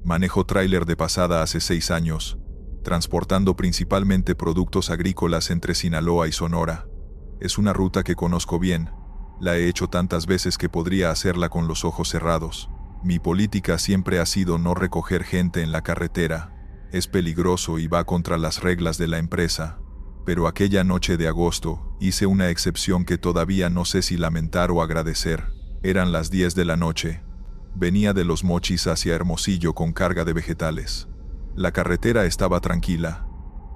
Manejo tráiler de pasada hace 6 años, transportando principalmente productos agrícolas entre Sinaloa y Sonora. Es una ruta que conozco bien. La he hecho tantas veces que podría hacerla con los ojos cerrados. Mi política siempre ha sido no recoger gente en la carretera. Es peligroso y va contra las reglas de la empresa. Pero aquella noche de agosto, hice una excepción que todavía no sé si lamentar o agradecer. Eran las 10 de la noche. Venía de Los Mochis hacia Hermosillo con carga de vegetales. La carretera estaba tranquila.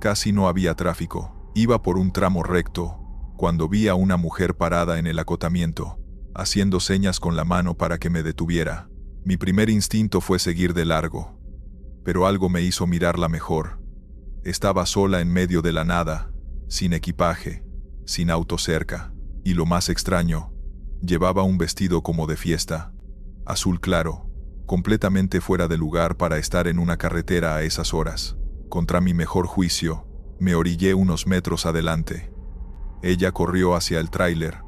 Casi no había tráfico. Iba por un tramo recto, cuando vi a una mujer parada en el acotamiento, haciendo señas con la mano para que me detuviera. Mi primer instinto fue seguir de largo. Pero algo me hizo mirarla mejor. Estaba sola en medio de la nada, sin equipaje, sin auto cerca, y lo más extraño, llevaba un vestido como de fiesta, azul claro, completamente fuera de lugar para estar en una carretera a esas horas. Contra mi mejor juicio, me orillé unos metros adelante. Ella corrió hacia el tráiler.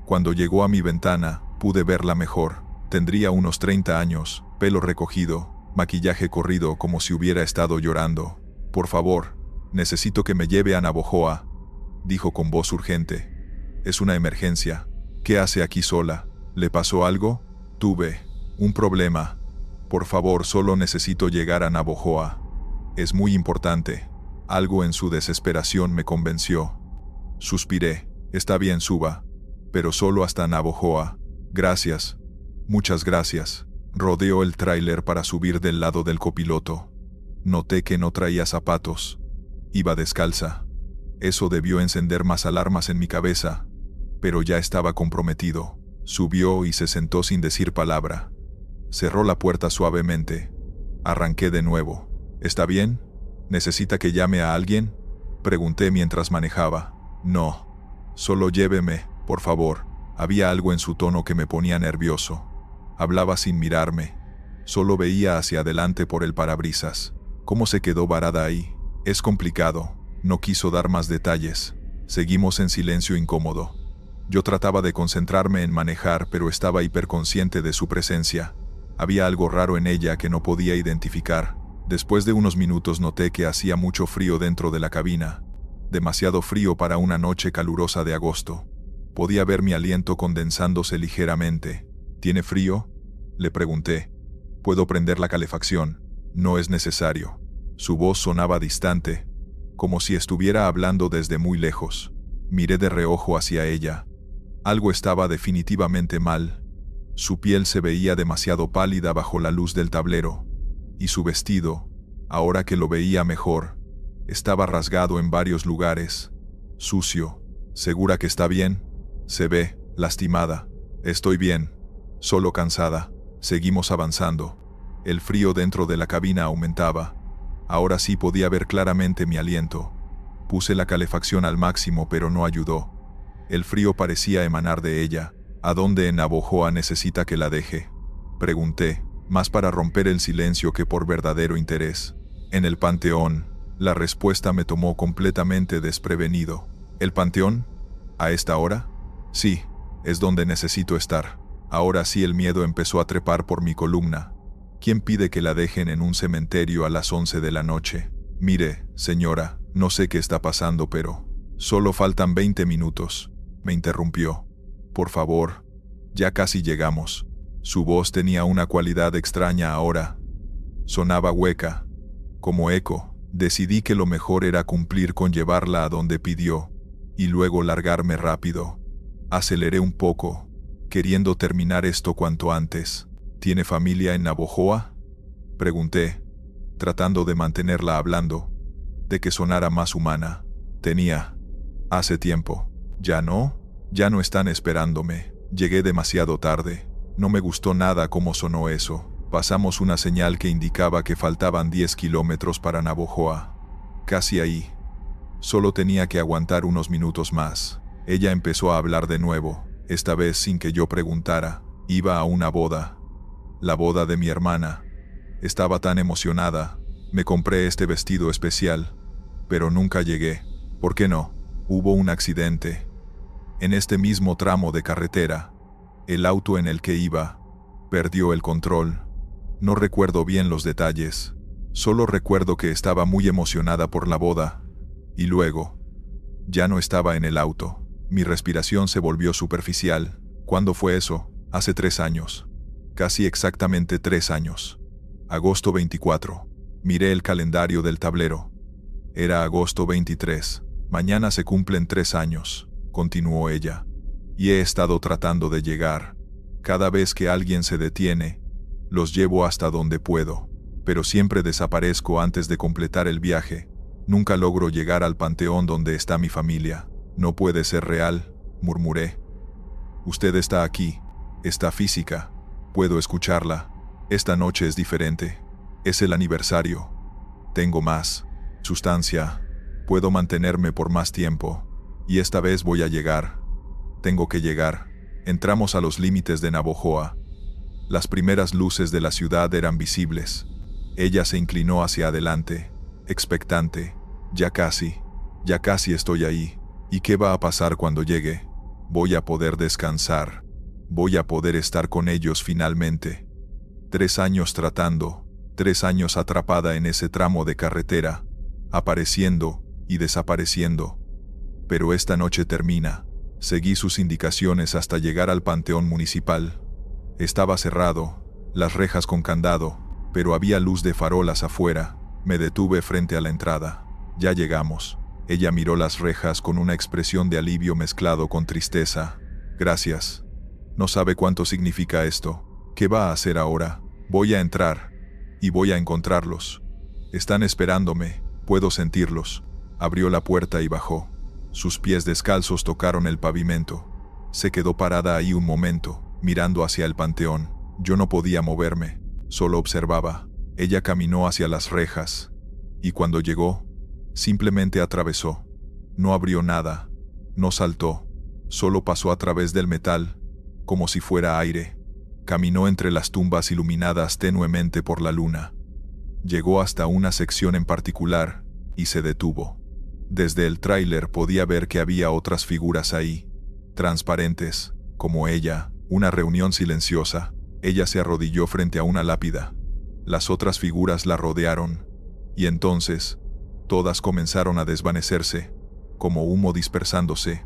Cuando llegó a mi ventana, pude verla mejor. Tendría unos 30 años, pelo recogido, maquillaje corrido como si hubiera estado llorando. «Por favor, necesito que me lleve a Navojoa», dijo con voz urgente. «Es una emergencia. ¿Qué hace aquí sola? ¿Le pasó algo?» «Tuve un problema. Por favor, solo necesito llegar a Navojoa. Es muy importante». Algo en su desesperación me convenció. Suspiré. «Está bien, suba. Pero solo hasta Navojoa. Gracias. Muchas gracias». Rodeó el tráiler para subir del lado del copiloto. Noté que no traía zapatos. Iba descalza. Eso debió encender más alarmas en mi cabeza. Pero ya estaba comprometido. Subió y se sentó sin decir palabra. Cerró la puerta suavemente. Arranqué de nuevo. «¿Está bien? ¿Necesita que llame a alguien?», pregunté mientras manejaba. «No. Solo lléveme, por favor». Había algo en su tono que me ponía nervioso. Hablaba sin mirarme. Solo veía hacia adelante por el parabrisas. ¿Cómo se quedó varada ahí? Es complicado. No quiso dar más detalles. Seguimos en silencio incómodo. Yo trataba de concentrarme en manejar, pero estaba hiperconsciente de su presencia. Había algo raro en ella que no podía identificar. Después de unos minutos noté que hacía mucho frío dentro de la cabina. Demasiado frío para una noche calurosa de agosto. Podía ver mi aliento condensándose ligeramente. «¿Tiene frío?», le pregunté. «Puedo prender la calefacción». «No es necesario». Su voz sonaba distante, como si estuviera hablando desde muy lejos. Miré de reojo hacia ella. Algo estaba definitivamente mal. Su piel se veía demasiado pálida bajo la luz del tablero. Y su vestido, ahora que lo veía mejor, estaba rasgado en varios lugares. Sucio. «¿Segura que está bien?». «Se ve lastimada». «Estoy bien. Solo cansada». Seguimos avanzando. El frío dentro de la cabina aumentaba. Ahora sí podía ver claramente mi aliento. Puse la calefacción al máximo, pero no ayudó. El frío parecía emanar de ella. «¿A dónde en Navojoa necesita que la deje?», pregunté, más para romper el silencio que por verdadero interés. «En el Panteón». La respuesta me tomó completamente desprevenido. «¿El Panteón? ¿A esta hora?». «Sí, es donde necesito estar». Ahora sí el miedo empezó a trepar por mi columna. ¿Quién pide que la dejen en un cementerio a las 11 de la noche? «Mire, señora, no sé qué está pasando, pero solo faltan 20 minutos», me interrumpió. «Por favor, ya casi llegamos». Su voz tenía una cualidad extraña ahora. Sonaba hueca, como eco. Decidí que lo mejor era cumplir con llevarla a donde pidió, y luego largarme rápido. Aceleré un poco, queriendo terminar esto cuanto antes. «¿Tiene familia en Navojoa?», pregunté, tratando de mantenerla hablando, de que sonara más humana. «Tenía. Hace tiempo. ¿Ya no?». «Ya no están esperándome. Llegué demasiado tarde». No me gustó nada cómo sonó eso. Pasamos una señal que indicaba que faltaban 10 kilómetros para Navojoa. Casi ahí. Solo tenía que aguantar unos minutos más. Ella empezó a hablar de nuevo, esta vez sin que yo preguntara. Iba a una boda. La boda de mi hermana. Estaba tan emocionada. Me compré este vestido especial, pero nunca llegué. ¿Por qué no? Hubo un accidente. En este mismo tramo de carretera. El auto en el que iba perdió el control. No recuerdo bien los detalles. Solo recuerdo que estaba muy emocionada por la boda. Y luego, ya no estaba en el auto. Mi respiración se volvió superficial. ¿Cuándo fue eso? Hace 3 años. Casi exactamente 3 años. Agosto 24. Miré el calendario del tablero. Era agosto 23. Mañana se cumplen 3 años, continuó ella. Y he estado tratando de llegar. Cada vez que alguien se detiene, los llevo hasta donde puedo. Pero siempre desaparezco antes de completar el viaje. Nunca logro llegar al panteón donde está mi familia. No puede ser real, murmuré. Usted está aquí. Está física. Puedo escucharla. Esta noche es diferente. Es el aniversario. Tengo más sustancia. Puedo mantenerme por más tiempo. Y esta vez voy a llegar. Tengo que llegar. Entramos a los límites de Navojoa. Las primeras luces de la ciudad eran visibles. Ella se inclinó hacia adelante, expectante. Ya casi estoy ahí. ¿Y qué va a pasar cuando llegue? Voy a poder descansar. Voy a poder estar con ellos finalmente. 3 años tratando, 3 años atrapada en ese tramo de carretera, apareciendo y desapareciendo. Pero esta noche termina. Seguí sus indicaciones hasta llegar al panteón municipal. Estaba cerrado, las rejas con candado, pero había luz de farolas afuera. Me detuve frente a la entrada. Ya llegamos. Ella miró las rejas con una expresión de alivio mezclado con tristeza. Gracias. No sabe cuánto significa esto. ¿Qué va a hacer ahora? Voy a entrar. Y voy a encontrarlos. Están esperándome. Puedo sentirlos. Abrió la puerta y bajó. Sus pies descalzos tocaron el pavimento. Se quedó parada ahí un momento, mirando hacia el panteón. Yo no podía moverme. Solo observaba. Ella caminó hacia las rejas. Y cuando llegó, simplemente atravesó. No abrió nada. No saltó. Solo pasó a través del metal, como si fuera aire. Caminó entre las tumbas iluminadas tenuemente por la luna. Llegó hasta una sección en particular, y se detuvo. Desde el tráiler podía ver que había otras figuras ahí, transparentes, como ella, una reunión silenciosa. Ella se arrodilló frente a una lápida. Las otras figuras la rodearon, y entonces, todas comenzaron a desvanecerse, como humo dispersándose,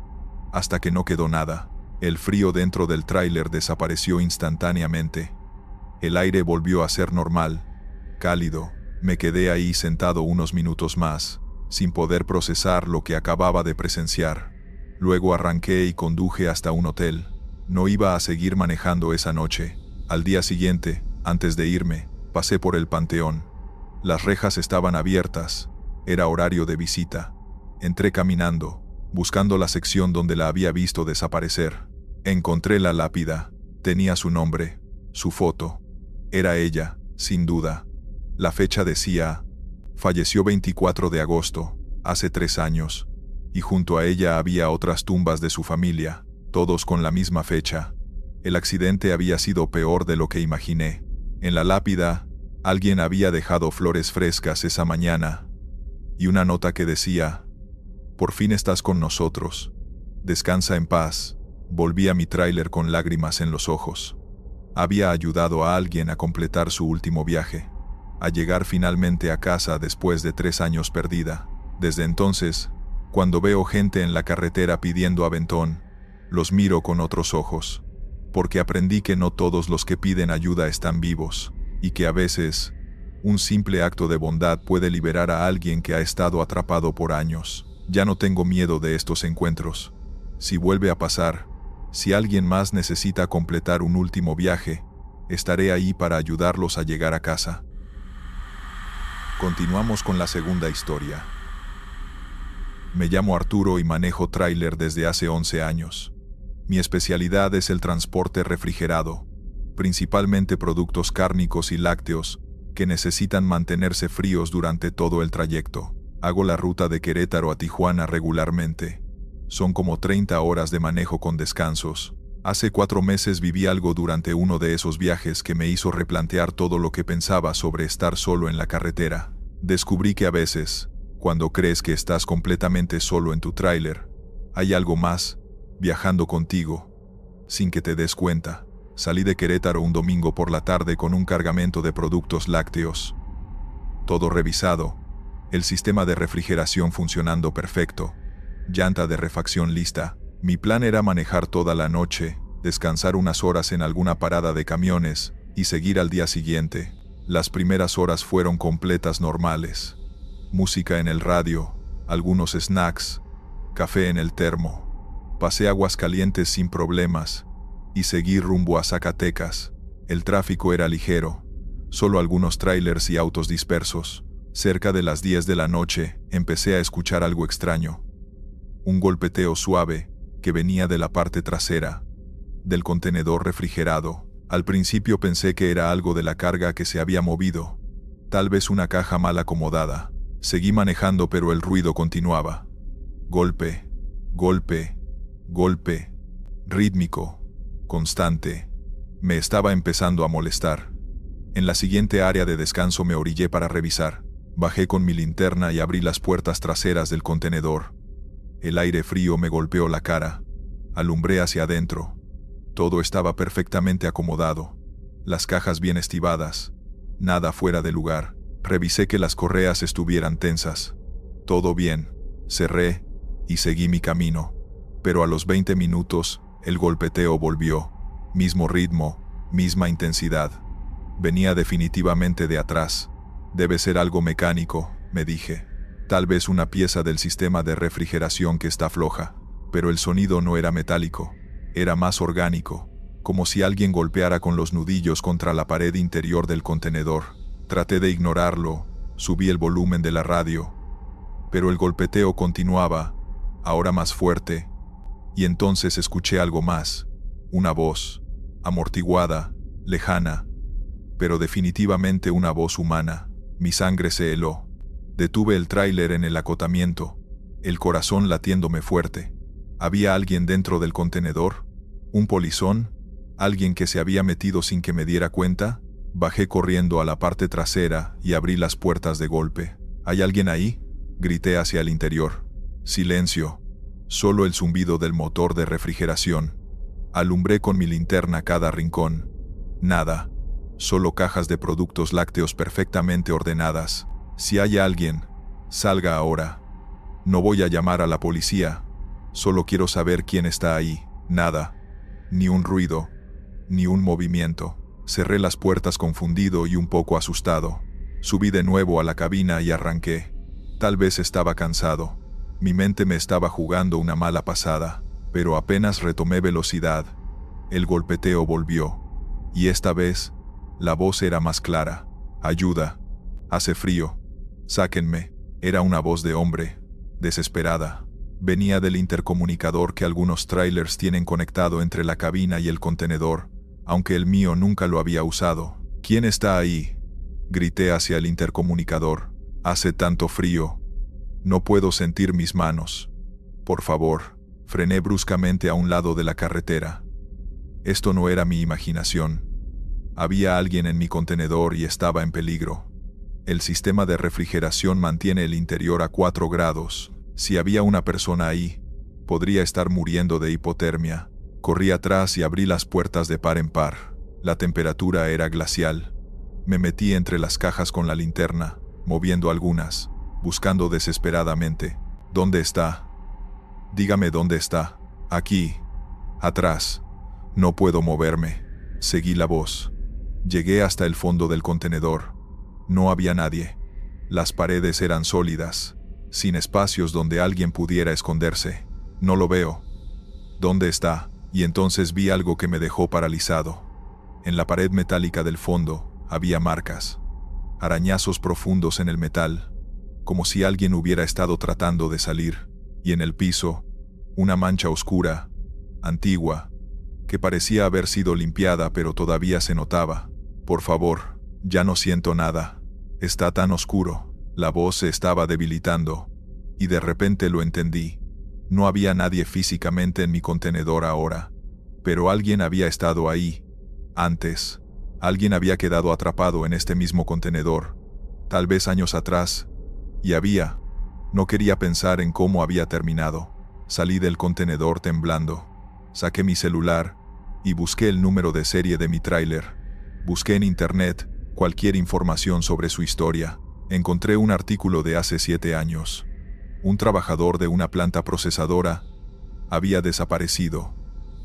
hasta que no quedó nada. El frío dentro del tráiler desapareció instantáneamente. El aire volvió a ser normal, cálido. Me quedé ahí sentado unos minutos más, sin poder procesar lo que acababa de presenciar. Luego arranqué y conduje hasta un hotel. No iba a seguir manejando esa noche. Al día siguiente, antes de irme, pasé por el panteón. Las rejas estaban abiertas. Era horario de visita. Entré caminando, buscando la sección donde la había visto desaparecer. Encontré la lápida. Tenía su nombre, su foto. Era ella, sin duda. La fecha decía: falleció 24 de agosto, hace 3 años. Y junto a ella había otras tumbas de su familia, todos con la misma fecha. El accidente había sido peor de lo que imaginé. En la lápida, alguien había dejado flores frescas esa mañana. Y una nota que decía: por fin estás con nosotros. Descansa en paz. Volví a mi tráiler con lágrimas en los ojos. Había ayudado a alguien a completar su último viaje, a llegar finalmente a casa después de 3 años perdida. Desde entonces, cuando veo gente en la carretera pidiendo aventón, los miro con otros ojos, porque aprendí que no todos los que piden ayuda están vivos, y que a veces, un simple acto de bondad puede liberar a alguien que ha estado atrapado por años. Ya no tengo miedo de estos encuentros. Si vuelve a pasar, si alguien más necesita completar un último viaje, estaré ahí para ayudarlos a llegar a casa. Continuamos con la segunda historia. Me llamo Arturo y manejo tráiler desde hace 11 años. Mi especialidad es el transporte refrigerado, principalmente productos cárnicos y lácteos, que necesitan mantenerse fríos durante todo el trayecto. Hago la ruta de Querétaro a Tijuana regularmente. Son como 30 horas de manejo con descansos. Hace 4 meses viví algo durante uno de esos viajes que me hizo replantear todo lo que pensaba sobre estar solo en la carretera. Descubrí que a veces, cuando crees que estás completamente solo en tu tráiler, hay algo más, viajando contigo, sin que te des cuenta. Salí de Querétaro un domingo por la tarde con un cargamento de productos lácteos. Todo revisado. El sistema de refrigeración funcionando perfecto. Llanta de refacción lista. Mi plan era manejar toda la noche, descansar unas horas en alguna parada de camiones y seguir al día siguiente. Las primeras horas fueron completas normales. Música en el radio, algunos snacks, café en el termo. Pasé Aguascalientes sin problemas y seguí rumbo a Zacatecas. El tráfico era ligero, solo algunos trailers y autos dispersos. Cerca de las 10 de la noche empecé a escuchar algo extraño. Un golpeteo suave que venía de la parte trasera del contenedor refrigerado. Al principio pensé que era algo de la carga que se había movido, tal vez una caja mal acomodada. Seguí manejando, pero el ruido continuaba. Golpe, golpe, golpe, rítmico, constante. Me estaba empezando a molestar. En la siguiente área de descanso me orillé para revisar. Bajé con mi linterna y abrí las puertas traseras del contenedor. El aire frío me golpeó la cara. Alumbré hacia adentro. Todo estaba perfectamente acomodado. Las cajas bien estivadas. Nada fuera de lugar. Revisé que las correas estuvieran tensas. Todo bien. Cerré y seguí mi camino. Pero a los 20 minutos, el golpeteo volvió. Mismo ritmo, misma intensidad. Venía definitivamente de atrás. Debe ser algo mecánico, me dije. Tal vez una pieza del sistema de refrigeración que está floja. Pero el sonido no era metálico. Era más orgánico, como si alguien golpeara con los nudillos contra la pared interior del contenedor. Traté de ignorarlo, subí el volumen de la radio. Pero el golpeteo continuaba, ahora más fuerte. Y entonces escuché algo más. Una voz, amortiguada, lejana. Pero definitivamente una voz humana. Mi sangre se heló. Detuve el tráiler en el acotamiento, el corazón latiéndome fuerte. ¿Había alguien dentro del contenedor? ¿Un polizón? ¿Alguien que se había metido sin que me diera cuenta? Bajé corriendo a la parte trasera y abrí las puertas de golpe. ¿Hay alguien ahí?, grité hacia el interior. Silencio. Solo el zumbido del motor de refrigeración. Alumbré con mi linterna cada rincón. Nada. Solo cajas de productos lácteos perfectamente ordenadas. Si hay alguien, salga ahora. No voy a llamar a la policía. Solo quiero saber quién está ahí. Nada. Ni un ruido. Ni un movimiento. Cerré las puertas confundido y un poco asustado. Subí de nuevo a la cabina y arranqué. Tal vez estaba cansado. Mi mente me estaba jugando una mala pasada, pero apenas retomé velocidad, el golpeteo volvió. Y esta vez, la voz era más clara. Ayuda. Hace frío. Sáquenme. Era una voz de hombre, desesperada. Venía del intercomunicador que algunos trailers tienen conectado entre la cabina y el contenedor, aunque el mío nunca lo había usado. ¿Quién está ahí?, grité hacia el intercomunicador. Hace tanto frío. No puedo sentir mis manos. Por favor. Frené bruscamente a un lado de la carretera. Esto no era mi imaginación. Había alguien en mi contenedor y estaba en peligro. El sistema de refrigeración mantiene el interior a 4 grados. Si había una persona ahí, podría estar muriendo de hipotermia. Corrí atrás y abrí las puertas de par en par. La temperatura era glacial. Me metí entre las cajas con la linterna, moviendo algunas, buscando desesperadamente. ¿Dónde está? Dígame dónde está. Aquí. Atrás. No puedo moverme. Seguí la voz. Llegué hasta el fondo del contenedor. No había nadie. Las paredes eran sólidas, sin espacios donde alguien pudiera esconderse. No lo veo. ¿Dónde está? Y entonces vi algo que me dejó paralizado. En la pared metálica del fondo había marcas, arañazos profundos en el metal, como si alguien hubiera estado tratando de salir. Y en el piso, una mancha oscura, antigua, que parecía haber sido limpiada pero todavía se notaba. Por favor, ya no siento nada. Está tan oscuro. La voz se estaba debilitando. Y de repente lo entendí. No había nadie físicamente en mi contenedor ahora. Pero alguien había estado ahí. Antes. Alguien había quedado atrapado en este mismo contenedor. Tal vez años atrás. Y había. No quería pensar en cómo había terminado. Salí del contenedor temblando. Saqué mi celular y busqué el número de serie de mi tráiler. Busqué en internet cualquier información sobre su historia. Encontré un artículo de hace 7 años. Un trabajador de una planta procesadora había desaparecido.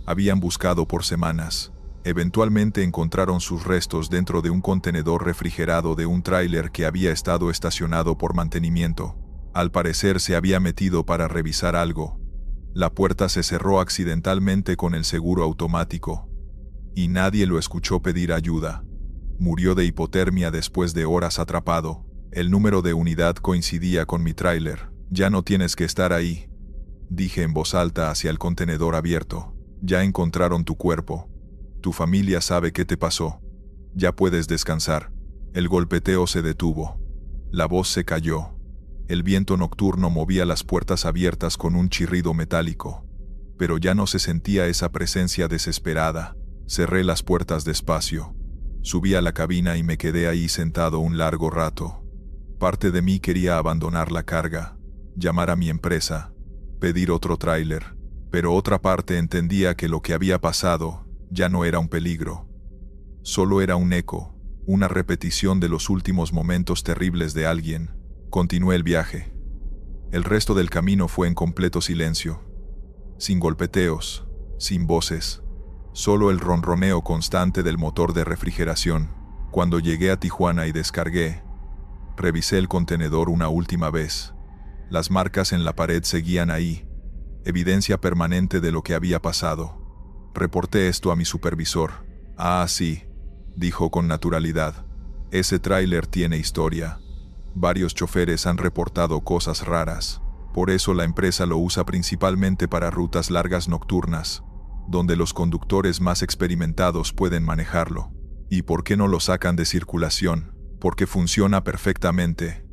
Habían buscado por semanas. Eventualmente encontraron sus restos dentro de un contenedor refrigerado de un tráiler que había estado estacionado por mantenimiento. Al parecer se había metido para revisar algo. La puerta se cerró accidentalmente con el seguro automático, y nadie lo escuchó pedir ayuda. Murió de hipotermia después de horas atrapado. El número de unidad coincidía con mi tráiler. Ya no tienes que estar ahí, dije en voz alta hacia el contenedor abierto. Ya encontraron tu cuerpo. Tu familia sabe qué te pasó. Ya puedes descansar. El golpeteo se detuvo. La voz se cayó. El viento nocturno movía las puertas abiertas con un chirrido metálico. Pero ya no se sentía esa presencia desesperada. Cerré las puertas despacio. Subí a la cabina y me quedé ahí sentado un largo rato. Parte de mí quería abandonar la carga, llamar a mi empresa, pedir otro tráiler, pero otra parte entendía que lo que había pasado ya no era un peligro. Solo era un eco, una repetición de los últimos momentos terribles de alguien. Continué el viaje. El resto del camino fue en completo silencio. Sin golpeteos, sin voces. Solo el ronroneo constante del motor de refrigeración. Cuando llegué a Tijuana y descargué, revisé el contenedor una última vez. Las marcas en la pared seguían ahí, evidencia permanente de lo que había pasado. Reporté esto a mi supervisor. Ah, sí, dijo con naturalidad. Ese tráiler tiene historia. Varios choferes han reportado cosas raras. Por eso la empresa lo usa principalmente para rutas largas nocturnas, donde los conductores más experimentados pueden manejarlo. ¿Y por qué no lo sacan de circulación? Porque funciona perfectamente.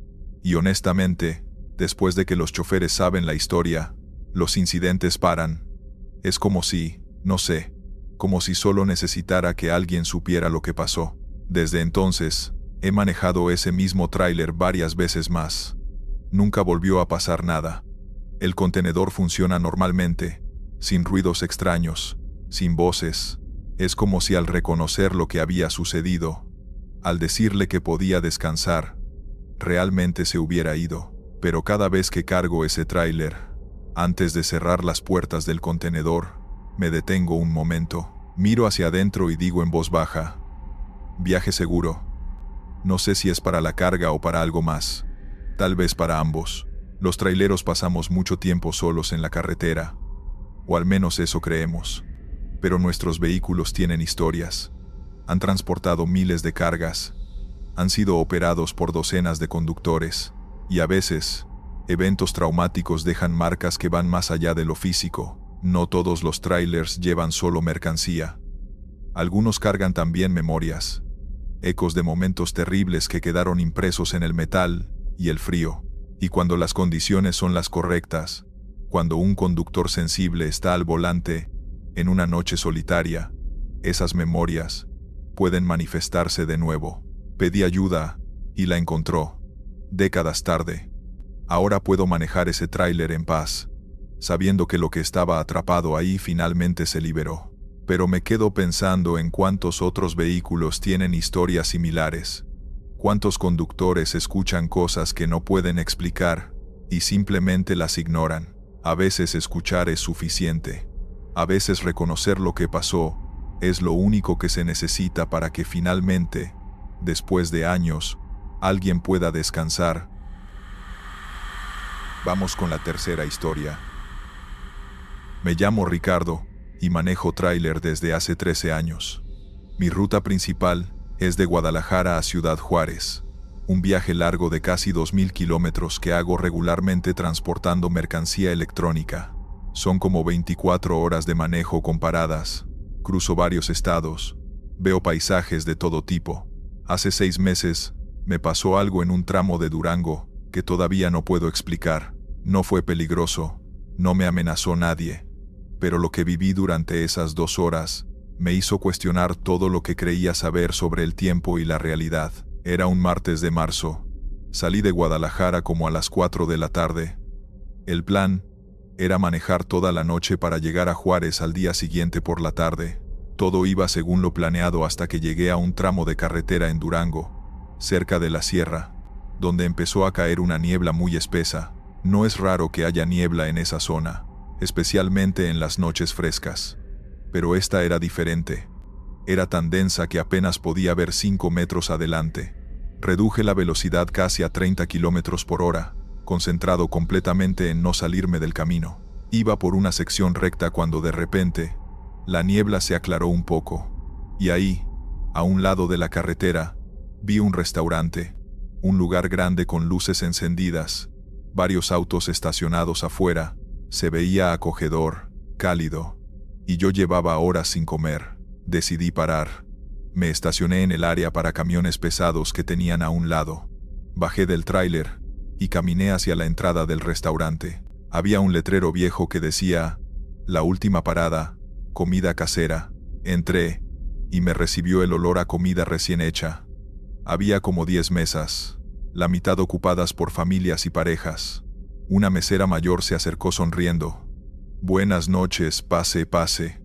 Y honestamente, después de que los choferes saben la historia, los incidentes paran. Es como si, no sé, como si solo necesitara que alguien supiera lo que pasó. Desde entonces, he manejado ese mismo tráiler varias veces más. Nunca volvió a pasar nada. El contenedor funciona normalmente, sin ruidos extraños, sin voces. Es como si al reconocer lo que había sucedido, al decirle que podía descansar, realmente se hubiera ido. Pero cada vez que cargo ese tráiler, antes de cerrar las puertas del contenedor, me detengo un momento, miro hacia adentro y digo en voz baja: viaje seguro. No sé si es para la carga o para algo más. Tal vez para ambos. Los traileros pasamos mucho tiempo solos en la carretera. O al menos eso creemos. Pero nuestros vehículos tienen historias. Han transportado miles de cargas. Han sido operados por docenas de conductores. Y a veces, eventos traumáticos dejan marcas que van más allá de lo físico. No todos los trailers llevan solo mercancía. Algunos cargan también memorias. Ecos de momentos terribles que quedaron impresos en el metal y el frío. Y cuando las condiciones son las correctas, cuando un conductor sensible está al volante, en una noche solitaria, esas memorias pueden manifestarse de nuevo. Pedí ayuda y la encontró. Décadas tarde. Ahora puedo manejar ese tráiler en paz, sabiendo que lo que estaba atrapado ahí finalmente se liberó. Pero me quedo pensando en cuántos otros vehículos tienen historias similares. Cuántos conductores escuchan cosas que no pueden explicar y simplemente las ignoran. A veces escuchar es suficiente. A veces reconocer lo que pasó es lo único que se necesita para que finalmente, después de años, alguien pueda descansar. Vamos con la tercera historia. Me llamo Ricardo y manejo tráiler desde hace 13 años. Mi ruta principal es de Guadalajara a Ciudad Juárez, un viaje largo de casi 2,000 kilómetros que hago regularmente transportando mercancía electrónica. Son como 24 horas de manejo con paradas. Cruzo varios estados. Veo paisajes de todo tipo. Hace 6 meses, me pasó algo en un tramo de Durango que todavía no puedo explicar. No fue peligroso, no me amenazó nadie. Pero lo que viví durante esas 2 horas me hizo cuestionar todo lo que creía saber sobre el tiempo y la realidad. Era un martes de marzo. Salí de Guadalajara como a las 4 de la tarde. El plan era manejar toda la noche para llegar a Juárez al día siguiente por la tarde. Todo iba según lo planeado hasta que llegué a un tramo de carretera en Durango, cerca de la sierra, donde empezó a caer una niebla muy espesa. No es raro que haya niebla en esa zona, especialmente en las noches frescas. Pero esta era diferente. Era tan densa que apenas podía ver 5 metros adelante. Reduje la velocidad casi a 30 kilómetros por hora, concentrado completamente en no salirme del camino. Iba por una sección recta cuando de repente, la niebla se aclaró un poco. Y ahí, a un lado de la carretera, vi un restaurante, un lugar grande con luces encendidas, varios autos estacionados afuera. Se veía acogedor, cálido, y yo llevaba horas sin comer. Decidí parar. Me estacioné en el área para camiones pesados que tenían a un lado. Bajé del tráiler y caminé hacia la entrada del restaurante. Había un letrero viejo que decía, "La última parada, comida casera". Entré y me recibió el olor a comida recién hecha. Había como 10 mesas, la mitad ocupadas por familias y parejas. Una mesera mayor se acercó sonriendo. "Buenas noches, pase, pase.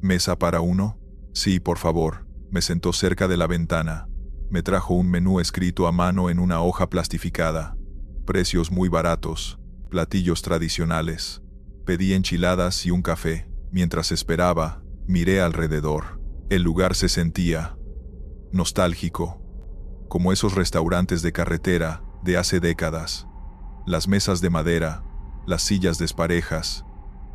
¿Mesa para uno?" "Sí, por favor". Me sentó cerca de la ventana. Me trajo un menú escrito a mano en una hoja plastificada. Precios muy baratos, platillos tradicionales. Pedí enchiladas y un café. Mientras esperaba, miré alrededor. El lugar se sentía nostálgico, como esos restaurantes de carretera de hace décadas. Las mesas de madera, las sillas desparejas,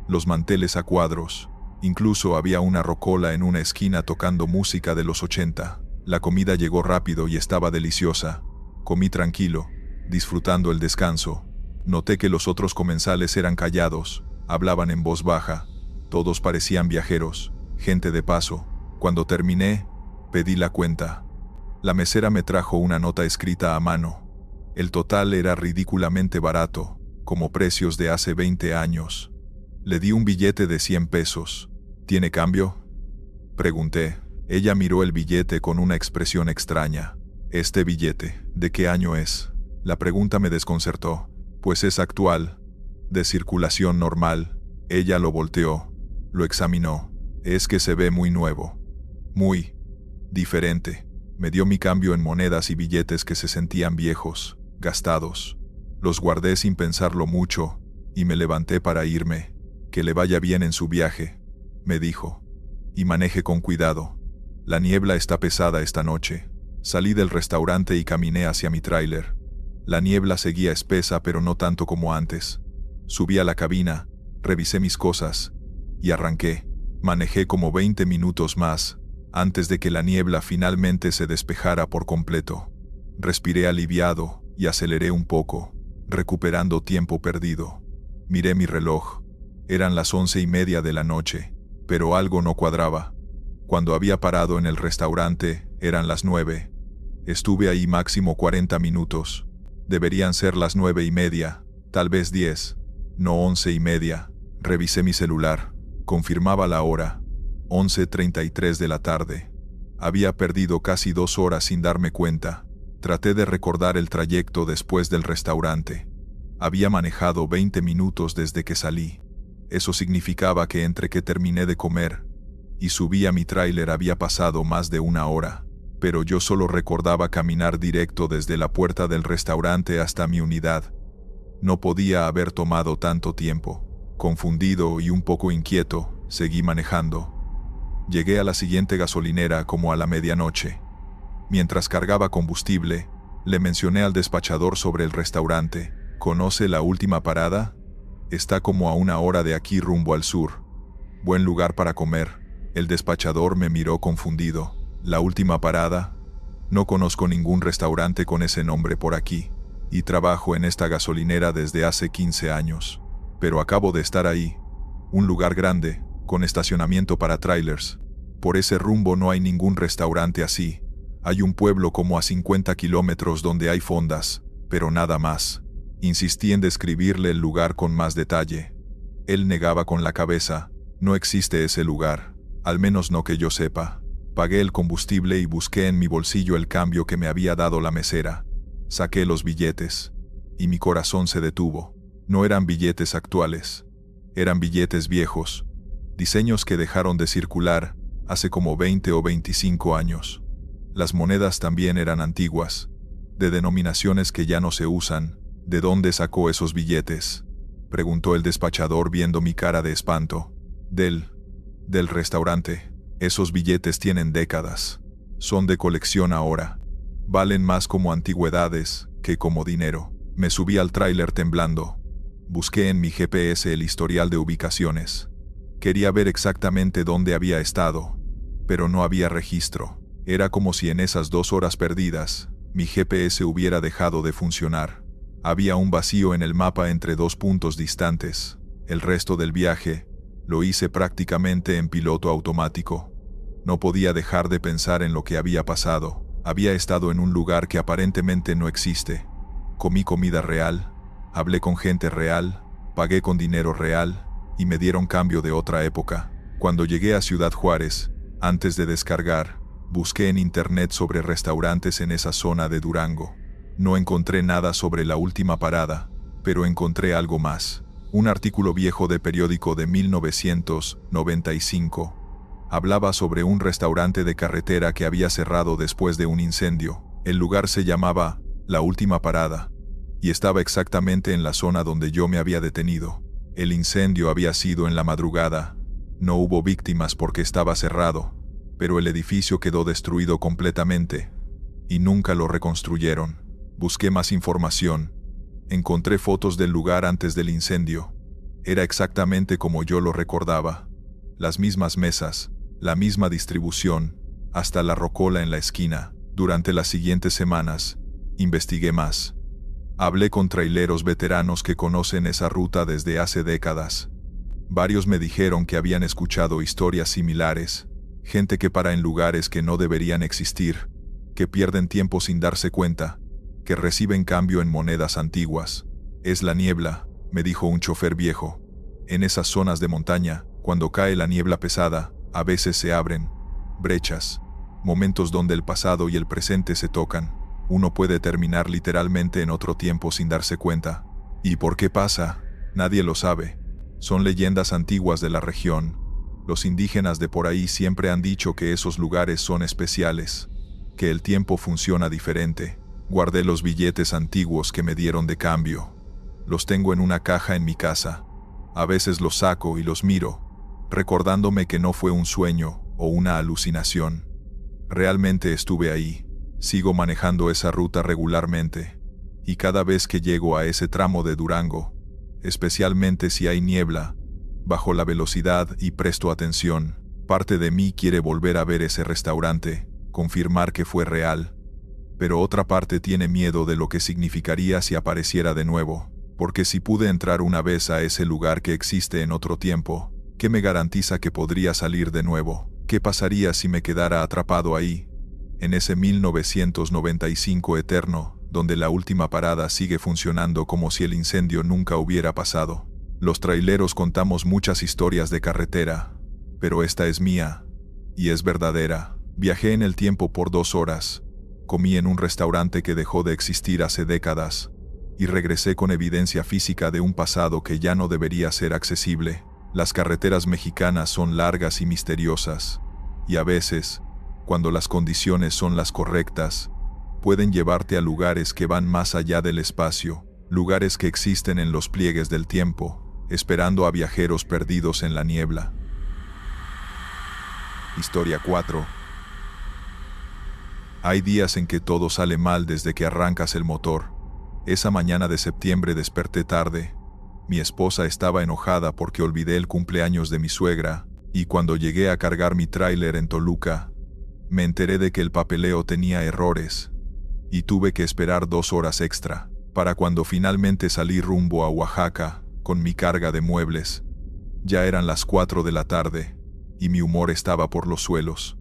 los manteles a cuadros. Incluso había una rocola en una esquina tocando música de los 80. La comida llegó rápido y estaba deliciosa. Comí tranquilo, disfrutando el descanso. Noté que los otros comensales eran callados, hablaban en voz baja. Todos parecían viajeros, gente de paso. Cuando terminé, pedí la cuenta. La mesera me trajo una nota escrita a mano. El total era ridículamente barato, como precios de hace 20 años. Le di un billete de 100 pesos. ¿Tiene cambio?, pregunté. Ella miró el billete con una expresión extraña. ¿Este billete, de qué año es? La pregunta me desconcertó. Pues es actual, de circulación normal. Ella lo volteó, lo examinó. Es que se ve muy nuevo, muy diferente. Me dio mi cambio en monedas y billetes que se sentían viejos, gastados. Los guardé sin pensarlo mucho, y me levanté para irme. «Que le vaya bien en su viaje», me dijo. «Y maneje con cuidado. La niebla está pesada esta noche». Salí del restaurante y caminé hacia mi tráiler. La niebla seguía espesa, pero no tanto como antes. Subí a la cabina, revisé mis cosas, y arranqué. Manejé como 20 minutos más, antes de que la niebla finalmente se despejara por completo. Respiré aliviado y aceleré un poco, recuperando tiempo perdido. Miré mi reloj. Eran las 11:30 de la noche, pero algo no cuadraba. Cuando había parado en el restaurante, eran las 9. Estuve ahí máximo 40 minutos. Deberían ser las 9:30, tal vez 10, no 11:30. Revisé mi celular. Confirmaba la hora. 11:33 de la tarde. Había perdido casi 2 horas sin darme cuenta. Traté de recordar el trayecto después del restaurante. Había manejado 20 minutos desde que salí. Eso significaba que entre que terminé de comer y subí a mi tráiler había pasado más de 1 hora. Pero yo solo recordaba caminar directo desde la puerta del restaurante hasta mi unidad. No podía haber tomado tanto tiempo. Confundido y un poco inquieto, seguí manejando. Llegué a la siguiente gasolinera como a la medianoche. Mientras cargaba combustible, le mencioné al despachador sobre el restaurante. ¿Conoce la última parada? Está como a 1 hora de aquí rumbo al sur. Buen lugar para comer. El despachador me miró confundido. ¿La última parada? No conozco ningún restaurante con ese nombre por aquí, y trabajo en esta gasolinera desde hace 15 años. Pero acabo de estar ahí. Un lugar grande, con estacionamiento para trailers. Por ese rumbo no hay ningún restaurante así. Hay un pueblo como a 50 kilómetros donde hay fondas, pero nada más. Insistí en describirle el lugar con más detalle. Él negaba con la cabeza. No existe ese lugar, al menos no que yo sepa. Pagué el combustible y busqué en mi bolsillo el cambio que me había dado la mesera. Saqué los billetes, y mi corazón se detuvo. No eran billetes actuales. Eran billetes viejos, diseños que dejaron de circular hace como 20 o 25 años. Las monedas también eran antiguas, de denominaciones que ya no se usan. ¿De dónde sacó esos billetes?, preguntó el despachador viendo mi cara de espanto. Del restaurante. Esos billetes tienen décadas. Son de colección ahora. Valen más como antigüedades que como dinero. Me subí al tráiler temblando. Busqué en mi GPS el historial de ubicaciones. Quería ver exactamente dónde había estado, pero no había registro. Era como si en esas 2 horas perdidas, mi GPS hubiera dejado de funcionar. Había un vacío en el mapa entre 2 puntos distantes. El resto del viaje lo hice prácticamente en piloto automático. No podía dejar de pensar en lo que había pasado. Había estado en un lugar que aparentemente no existe. Comí comida real, hablé con gente real, pagué con dinero real y me dieron cambio de otra época. Cuando llegué a Ciudad Juárez, antes de descargar, busqué en internet sobre restaurantes en esa zona de Durango. No encontré nada sobre la última parada, pero encontré algo más. Un artículo viejo de periódico de 1995. Hablaba sobre un restaurante de carretera que había cerrado después de un incendio. El lugar se llamaba La Última Parada, y estaba exactamente en la zona donde yo me había detenido. El incendio había sido en la madrugada. No hubo víctimas porque estaba cerrado, pero el edificio quedó destruido completamente, y nunca lo reconstruyeron. Busqué más información. Encontré fotos del lugar antes del incendio. Era exactamente como yo lo recordaba. Las mismas mesas, la misma distribución, hasta la rocola en la esquina. Durante las siguientes semanas, investigué más. Hablé con traileros veteranos que conocen esa ruta desde hace décadas. Varios me dijeron que habían escuchado historias similares, gente que para en lugares que no deberían existir, que pierden tiempo sin darse cuenta, que reciben cambio en monedas antiguas. Es la niebla, me dijo un chofer viejo. En esas zonas de montaña, cuando cae la niebla pesada, a veces se abren brechas, momentos donde el pasado y el presente se tocan. Uno puede terminar literalmente en otro tiempo sin darse cuenta. ¿Y por qué pasa? Nadie lo sabe. Son leyendas antiguas de la región. Los indígenas de por ahí siempre han dicho que esos lugares son especiales, que el tiempo funciona diferente. Guardé los billetes antiguos que me dieron de cambio. Los tengo en una caja en mi casa. A veces los saco y los miro, recordándome que no fue un sueño o una alucinación. Realmente estuve ahí. Sigo manejando esa ruta regularmente, y cada vez que llego a ese tramo de Durango, especialmente si hay niebla, bajo la velocidad y presto atención, parte de mí quiere volver a ver ese restaurante, confirmar que fue real, pero otra parte tiene miedo de lo que significaría si apareciera de nuevo, porque si pude entrar una vez a ese lugar que existe en otro tiempo, ¿qué me garantiza que podría salir de nuevo? ¿Qué pasaría si me quedara atrapado ahí, en ese 1995 eterno, donde la última parada sigue funcionando como si el incendio nunca hubiera pasado? Los traileros contamos muchas historias de carretera, pero esta es mía, y es verdadera. Viajé en el tiempo por 2 horas, comí en un restaurante que dejó de existir hace décadas, y regresé con evidencia física de un pasado que ya no debería ser accesible. Las carreteras mexicanas son largas y misteriosas, y a veces, cuando las condiciones son las correctas, pueden llevarte a lugares que van más allá del espacio, lugares que existen en los pliegues del tiempo, esperando a viajeros perdidos en la niebla. Historia 4. Hay días en que todo sale mal desde que arrancas el motor. Esa mañana de septiembre desperté tarde. Mi esposa estaba enojada porque olvidé el cumpleaños de mi suegra, y cuando llegué a cargar mi tráiler en Toluca, me enteré de que el papeleo tenía errores, y tuve que esperar 2 horas extra, para cuando finalmente salí rumbo a Oaxaca, con mi carga de muebles. Ya eran las 4 de la tarde, y mi humor estaba por los suelos.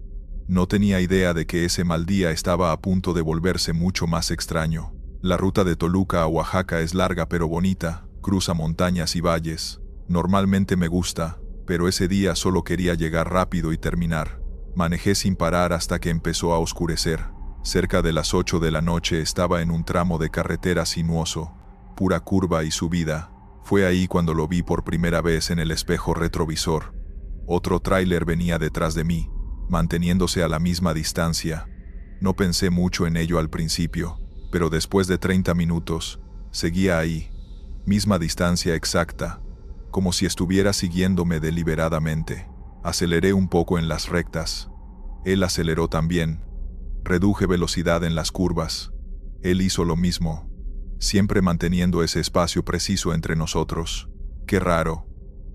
No tenía idea de que ese mal día estaba a punto de volverse mucho más extraño. La ruta de Toluca a Oaxaca es larga pero bonita, cruza montañas y valles. Normalmente me gusta, pero ese día solo quería llegar rápido y terminar. Manejé sin parar hasta que empezó a oscurecer. Cerca de las 8 de la noche estaba en un tramo de carretera sinuoso, pura curva y subida. Fue ahí cuando lo vi por primera vez en el espejo retrovisor. Otro tráiler venía detrás de mí. manteniéndose a la misma distancia. No pensé mucho en ello al principio, pero después de 30 minutos, seguía ahí, misma distancia exacta, como si estuviera siguiéndome deliberadamente. Aceleré un poco en las rectas. Él aceleró también. Reduje velocidad en las curvas. Él hizo lo mismo, siempre manteniendo ese espacio preciso entre nosotros. «Qué raro»,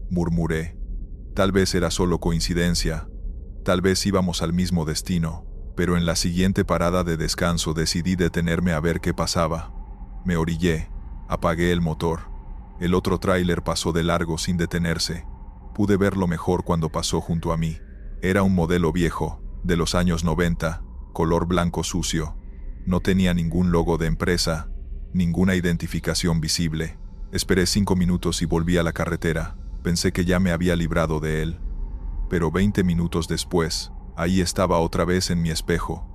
murmuré. Tal vez era solo coincidencia. Tal vez íbamos al mismo destino, pero en la siguiente parada de descanso decidí detenerme a ver qué pasaba. Me orillé, apagué el motor. El otro tráiler pasó de largo sin detenerse. Pude verlo mejor cuando pasó junto a mí. Era un modelo viejo, de los años 90, color blanco sucio. No tenía ningún logo de empresa, ninguna identificación visible. Esperé 5 minutos y volví a la carretera. Pensé que ya me había librado de él. Pero 20 minutos después, ahí estaba otra vez en mi espejo.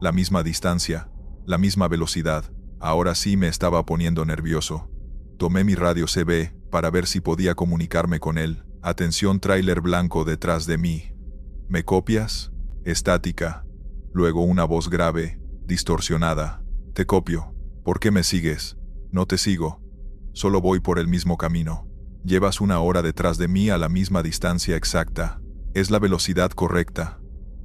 La misma distancia, la misma velocidad. Ahora sí me estaba poniendo nervioso. Tomé mi radio CB para ver si podía comunicarme con él. Atención, tráiler blanco detrás de mí. ¿Me copias? Estática. Luego una voz grave, distorsionada. Te copio. ¿Por qué me sigues? No te sigo. Solo voy por el mismo camino. Llevas 1 hora detrás de mí a la misma distancia exacta. Es la velocidad correcta.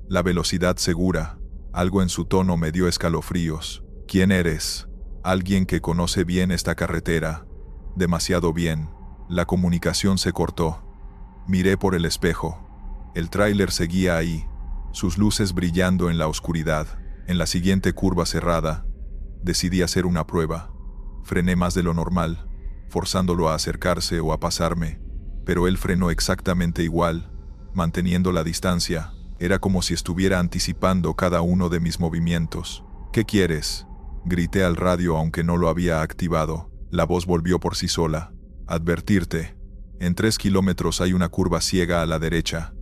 La velocidad segura. Algo en su tono me dio escalofríos. ¿Quién eres? Alguien que conoce bien esta carretera. Demasiado bien. La comunicación se cortó. Miré por el espejo. El tráiler seguía ahí, sus luces brillando en la oscuridad. En la siguiente curva cerrada, decidí hacer una prueba. Frené más de lo normal, forzándolo a acercarse o a pasarme, pero él frenó exactamente igual, manteniendo la distancia. Era como si estuviera anticipando cada uno de mis movimientos. «¿Qué quieres?», grité al radio aunque no lo había activado. La voz volvió por sí sola. «Advertirte. En 3 kilómetros hay una curva ciega a la derecha.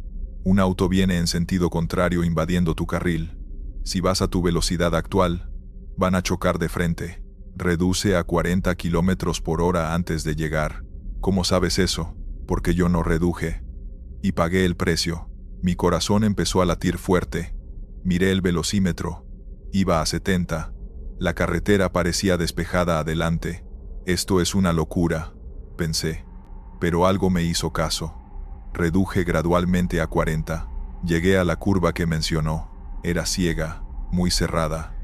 Un auto viene en sentido contrario invadiendo tu carril. Si vas a tu velocidad actual, van a chocar de frente. Reduce a 40 kilómetros por hora antes de llegar». «¿Cómo sabes eso?». «Porque yo no reduje. Y pagué el precio». Mi corazón empezó a latir fuerte. Miré el velocímetro. Iba a 70. La carretera parecía despejada adelante. «Esto es una locura», pensé. Pero algo me hizo caso. Reduje gradualmente a 40. Llegué a la curva que mencionó. Era ciega, muy cerrada.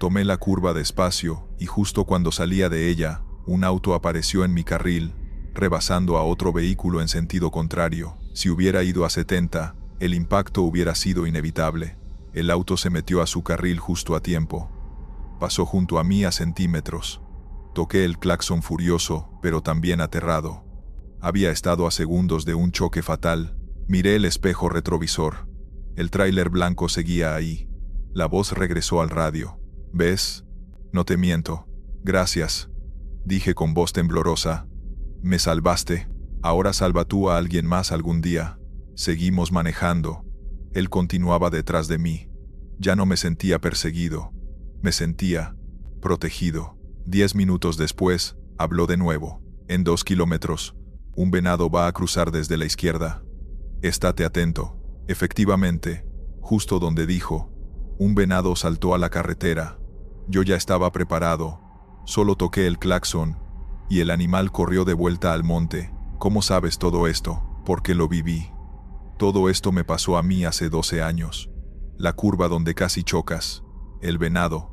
Tomé la curva despacio, y justo cuando salía de ella, un auto apareció en mi carril, rebasando a otro vehículo en sentido contrario. Si hubiera ido a 70, el impacto hubiera sido inevitable. El auto se metió a su carril justo a tiempo. Pasó junto a mí a centímetros. Toqué el claxon furioso, pero también aterrado. Había estado a segundos de un choque fatal. Miré el espejo retrovisor. El tráiler blanco seguía ahí. La voz regresó al radio. «¿Ves? No te miento. Gracias», dije con voz temblorosa. «Me salvaste. Ahora salva tú a alguien más algún día». Seguimos manejando. Él continuaba detrás de mí. Ya no me sentía perseguido. Me sentía protegido. 10 minutos después, habló de nuevo. «En 2 kilómetros. Un venado va a cruzar desde la izquierda. Estate atento». Efectivamente, justo donde dijo, un venado saltó a la carretera. Yo ya estaba preparado. Solo toqué el claxon, y el animal corrió de vuelta al monte. «¿Cómo sabes todo esto?». «Porque lo viví. Todo esto me pasó a mí hace 12 años. La curva donde casi chocas. El venado.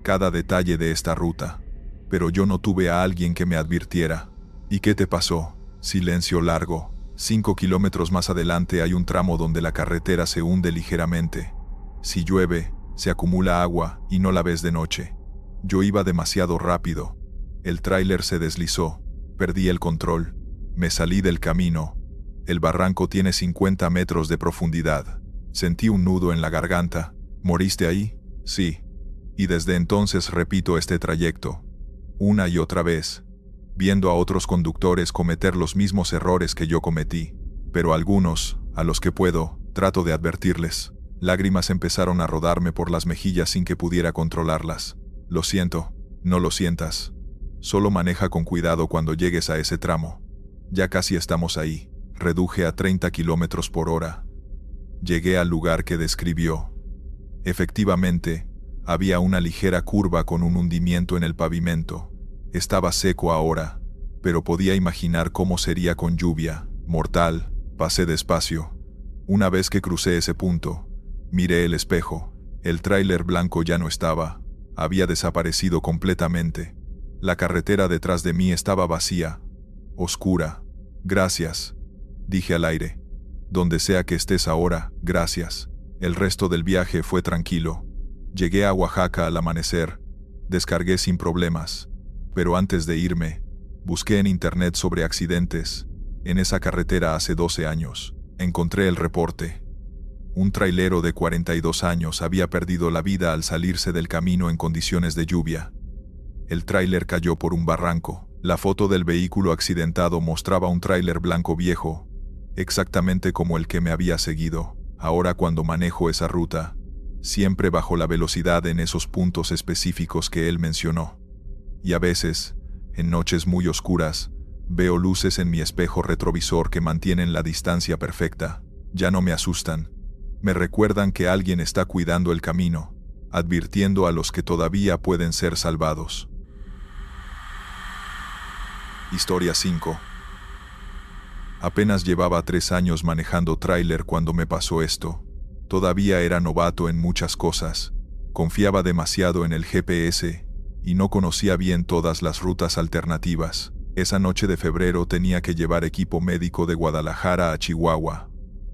Cada detalle de esta ruta. Pero yo no tuve a alguien que me advirtiera». «¿Y qué te pasó?». Silencio largo. 5 kilómetros más adelante hay un tramo donde la carretera se hunde ligeramente. Si llueve, se acumula agua y no la ves de noche. Yo iba demasiado rápido. El tráiler se deslizó. Perdí el control. Me salí del camino. El barranco tiene 50 metros de profundidad. Sentí un nudo en la garganta. «¿Moriste ahí?». «Sí. Y desde entonces repito este trayecto. Una y otra vez. Viendo a otros conductores cometer los mismos errores que yo cometí. Pero algunos, a los que puedo, trato de advertirles». Lágrimas empezaron a rodarme por las mejillas sin que pudiera controlarlas. «Lo siento». «No lo sientas. Solo maneja con cuidado cuando llegues a ese tramo. Ya casi estamos ahí». Reduje a 30 kilómetros por hora. Llegué al lugar que describió. Efectivamente, había una ligera curva con un hundimiento en el pavimento. Estaba seco ahora, pero podía imaginar cómo sería con lluvia. Mortal. Pasé despacio. Una vez que crucé ese punto, miré el espejo. El tráiler blanco ya no estaba. Había desaparecido completamente. La carretera detrás de mí estaba vacía, oscura. Gracias, dije al aire. Donde sea que estés ahora, gracias. El resto del viaje fue tranquilo. Llegué a Oaxaca al amanecer. Descargué sin problemas. Pero antes de irme, busqué en internet sobre accidentes. En esa carretera hace 12 años, encontré el reporte. Un trailero de 42 años había perdido la vida al salirse del camino en condiciones de lluvia. El tráiler cayó por un barranco. La foto del vehículo accidentado mostraba un tráiler blanco viejo, exactamente como el que me había seguido. Ahora cuando manejo esa ruta, siempre bajo la velocidad en esos puntos específicos que él mencionó. Y a veces, en noches muy oscuras, veo luces en mi espejo retrovisor que mantienen la distancia perfecta. Ya no me asustan. Me recuerdan que alguien está cuidando el camino, advirtiendo a los que todavía pueden ser salvados. Historia 5. Apenas llevaba 3 años manejando tráiler cuando me pasó esto. Todavía era novato en muchas cosas. Confiaba demasiado en el GPS y no conocía bien todas las rutas alternativas. Esa noche de febrero tenía que llevar equipo médico de Guadalajara a Chihuahua.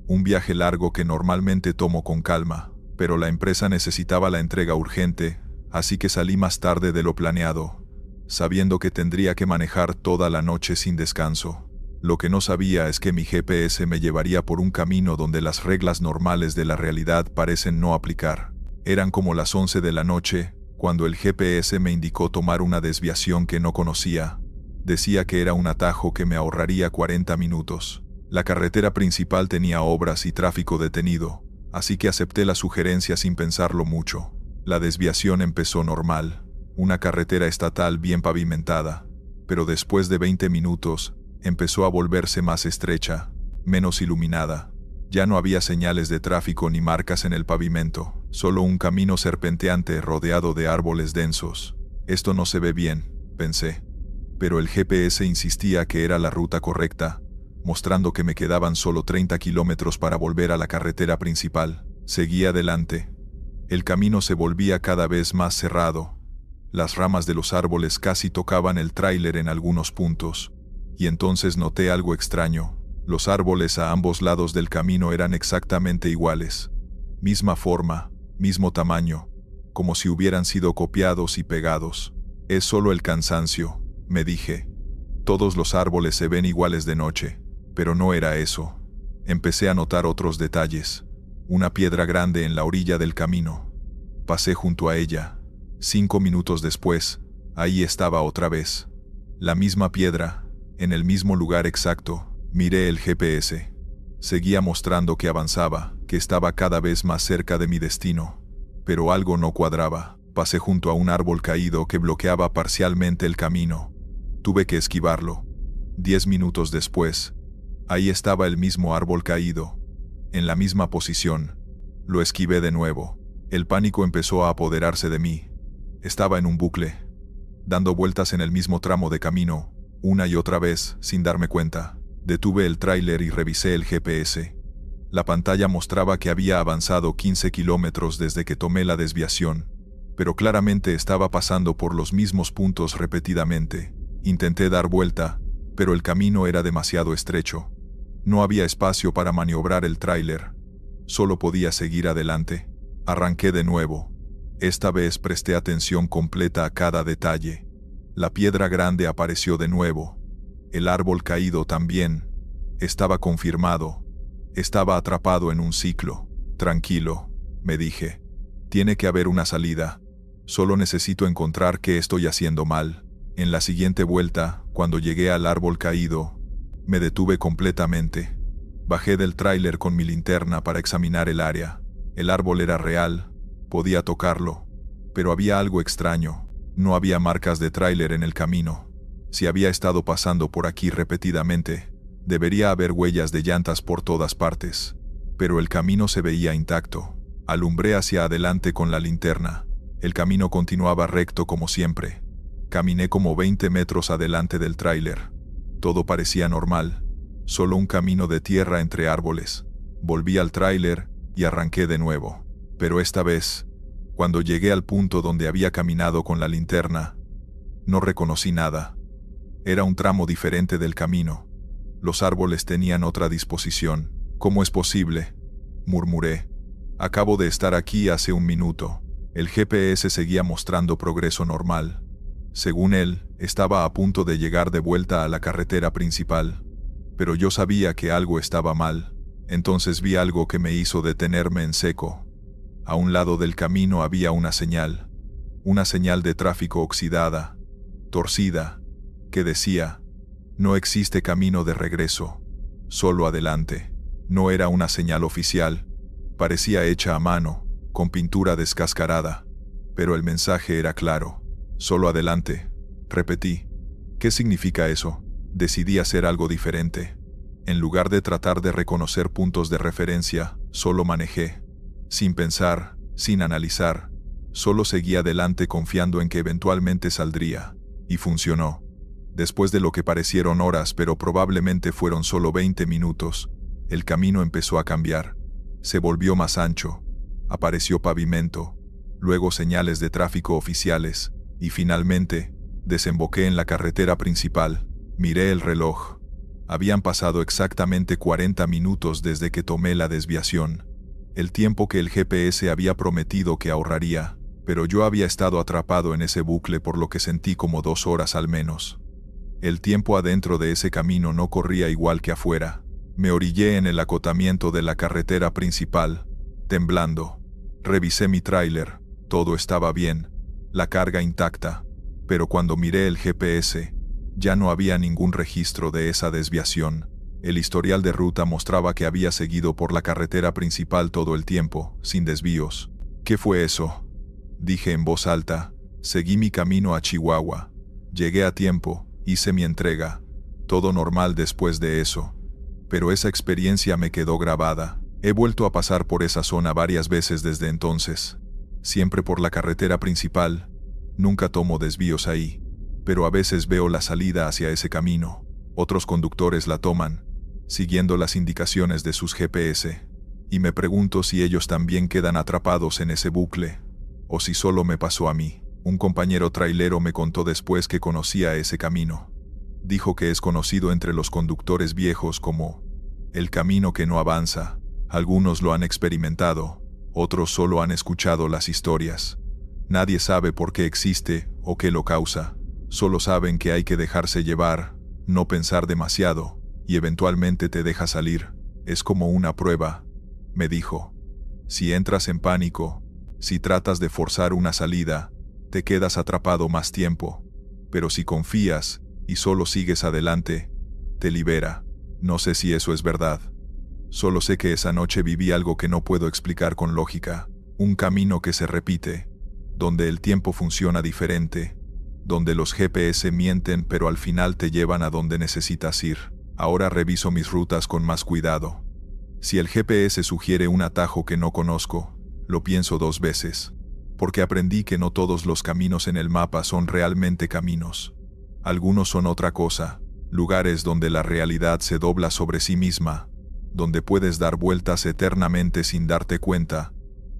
Un viaje largo que normalmente tomo con calma, pero la empresa necesitaba la entrega urgente, así que salí más tarde de lo planeado, sabiendo que tendría que manejar toda la noche sin descanso. Lo que no sabía es que mi GPS me llevaría por un camino donde las reglas normales de la realidad parecen no aplicar. Eran como las 11 de la noche, cuando el GPS me indicó tomar una desviación que no conocía. Decía que era un atajo que me ahorraría 40 minutos. La carretera principal tenía obras y tráfico detenido, así que acepté la sugerencia sin pensarlo mucho. La desviación empezó normal, una carretera estatal bien pavimentada, pero después de 20 minutos, empezó a volverse más estrecha, menos iluminada. Ya no había señales de tráfico ni marcas en el pavimento, solo un camino serpenteante rodeado de árboles densos. Esto no se ve bien, pensé. Pero el GPS insistía que era la ruta correcta, mostrando que me quedaban solo 30 kilómetros para volver a la carretera principal. Seguí adelante. El camino se volvía cada vez más cerrado. Las ramas de los árboles casi tocaban el tráiler en algunos puntos. Y entonces noté algo extraño. Los árboles a ambos lados del camino eran exactamente iguales. Misma forma, mismo tamaño, como si hubieran sido copiados y pegados. Es solo el cansancio, me dije. Todos los árboles se ven iguales de noche, pero no era eso. Empecé a notar otros detalles. Una piedra grande en la orilla del camino. Pasé junto a ella. 5 minutos después, ahí estaba otra vez. La misma piedra, en el mismo lugar exacto. Miré el GPS. Seguía mostrando que avanzaba, que estaba cada vez más cerca de mi destino. Pero algo no cuadraba. Pasé junto a un árbol caído que bloqueaba parcialmente el camino. Tuve que esquivarlo. 10 minutos después, ahí estaba el mismo árbol caído, en la misma posición. Lo esquivé de nuevo. El pánico empezó a apoderarse de mí. Estaba en un bucle, dando vueltas en el mismo tramo de camino, una y otra vez, sin darme cuenta. Detuve el tráiler y revisé el GPS. La pantalla mostraba que había avanzado 15 kilómetros desde que tomé la desviación, pero claramente estaba pasando por los mismos puntos repetidamente. Intenté dar vuelta, pero el camino era demasiado estrecho. No había espacio para maniobrar el tráiler. Solo podía seguir adelante. Arranqué de nuevo. Esta vez presté atención completa a cada detalle. La piedra grande apareció de nuevo. El árbol caído también. Estaba confirmado. Estaba atrapado en un ciclo. Tranquilo, me dije. Tiene que haber una salida. Solo necesito encontrar qué estoy haciendo mal. En la siguiente vuelta, cuando llegué al árbol caído, me detuve completamente. Bajé del tráiler con mi linterna para examinar el área. El árbol era real, podía tocarlo, pero había algo extraño. No había marcas de tráiler en el camino. Si había estado pasando por aquí repetidamente, debería haber huellas de llantas por todas partes. pero el camino se veía intacto. Alumbré hacia adelante con la linterna. El camino continuaba recto como siempre. Caminé como 20 metros adelante del tráiler. Todo parecía normal, solo un camino de tierra entre árboles. Volví al tráiler y arranqué de nuevo. Pero esta vez, cuando llegué al punto donde había caminado con la linterna, no reconocí nada. Era un tramo diferente del camino. Los árboles tenían otra disposición. ¿Cómo es posible?, murmuré. Acabo de estar aquí hace un minuto. El GPS seguía mostrando progreso normal. Según él, estaba a punto de llegar de vuelta a la carretera principal. Pero yo sabía que algo estaba mal. Entonces vi algo que me hizo detenerme en seco. A un lado del camino había una señal de tráfico oxidada, torcida, que decía: no existe camino de regreso, solo adelante. No era una señal oficial, parecía hecha a mano, con pintura descascarada, pero el mensaje era claro: solo adelante. Repetí: ¿qué significa eso? Decidí hacer algo diferente. En lugar de tratar de reconocer puntos de referencia, solo manejé. Sin pensar, sin analizar, solo seguí adelante confiando en que eventualmente saldría. Y funcionó. Después de lo que parecieron horas, pero probablemente fueron solo 20 minutos, el camino empezó a cambiar. Se volvió más ancho. Apareció pavimento, luego señales de tráfico oficiales, y finalmente, desemboqué en la carretera principal. Miré el reloj. Habían pasado exactamente 40 minutos desde que tomé la desviación. El tiempo que el GPS había prometido que ahorraría, pero yo había estado atrapado en ese bucle por lo que sentí como 2 horas al menos. El tiempo adentro de ese camino no corría igual que afuera. Me orillé en el acotamiento de la carretera principal, temblando. Revisé mi tráiler, todo estaba bien, la carga intacta, pero cuando miré el GPS, ya no había ningún registro de esa desviación. El historial de ruta mostraba que había seguido por la carretera principal todo el tiempo, sin desvíos. ¿Qué fue eso?, dije en voz alta. Seguí mi camino a Chihuahua. Llegué a tiempo, hice mi entrega. Todo normal después de eso. Pero esa experiencia me quedó grabada. He vuelto a pasar por esa zona varias veces desde entonces. Siempre por la carretera principal. Nunca tomo desvíos ahí. Pero a veces veo la salida hacia ese camino. Otros conductores la toman, siguiendo las indicaciones de sus GPS. Y me pregunto si ellos también quedan atrapados en ese bucle. O si solo me pasó a mí. Un compañero trailero me contó después que conocía ese camino. Dijo que es conocido entre los conductores viejos como el camino que no avanza. Algunos lo han experimentado, otros solo han escuchado las historias. Nadie sabe por qué existe o qué lo causa. Solo saben que hay que dejarse llevar, no pensar demasiado, y eventualmente te deja salir. Es como una prueba, me dijo. Si entras en pánico, si tratas de forzar una salida, te quedas atrapado más tiempo. Pero si confías y solo sigues adelante, te libera. No sé si eso es verdad. Solo sé que esa noche viví algo que no puedo explicar con lógica. Un camino que se repite, donde el tiempo funciona diferente, donde los GPS mienten pero al final te llevan a donde necesitas ir. Ahora reviso mis rutas con más cuidado. Si el GPS sugiere un atajo que no conozco, lo pienso 2 veces, porque aprendí que no todos los caminos en el mapa son realmente caminos. Algunos son otra cosa, lugares donde la realidad se dobla sobre sí misma, donde puedes dar vueltas eternamente sin darte cuenta,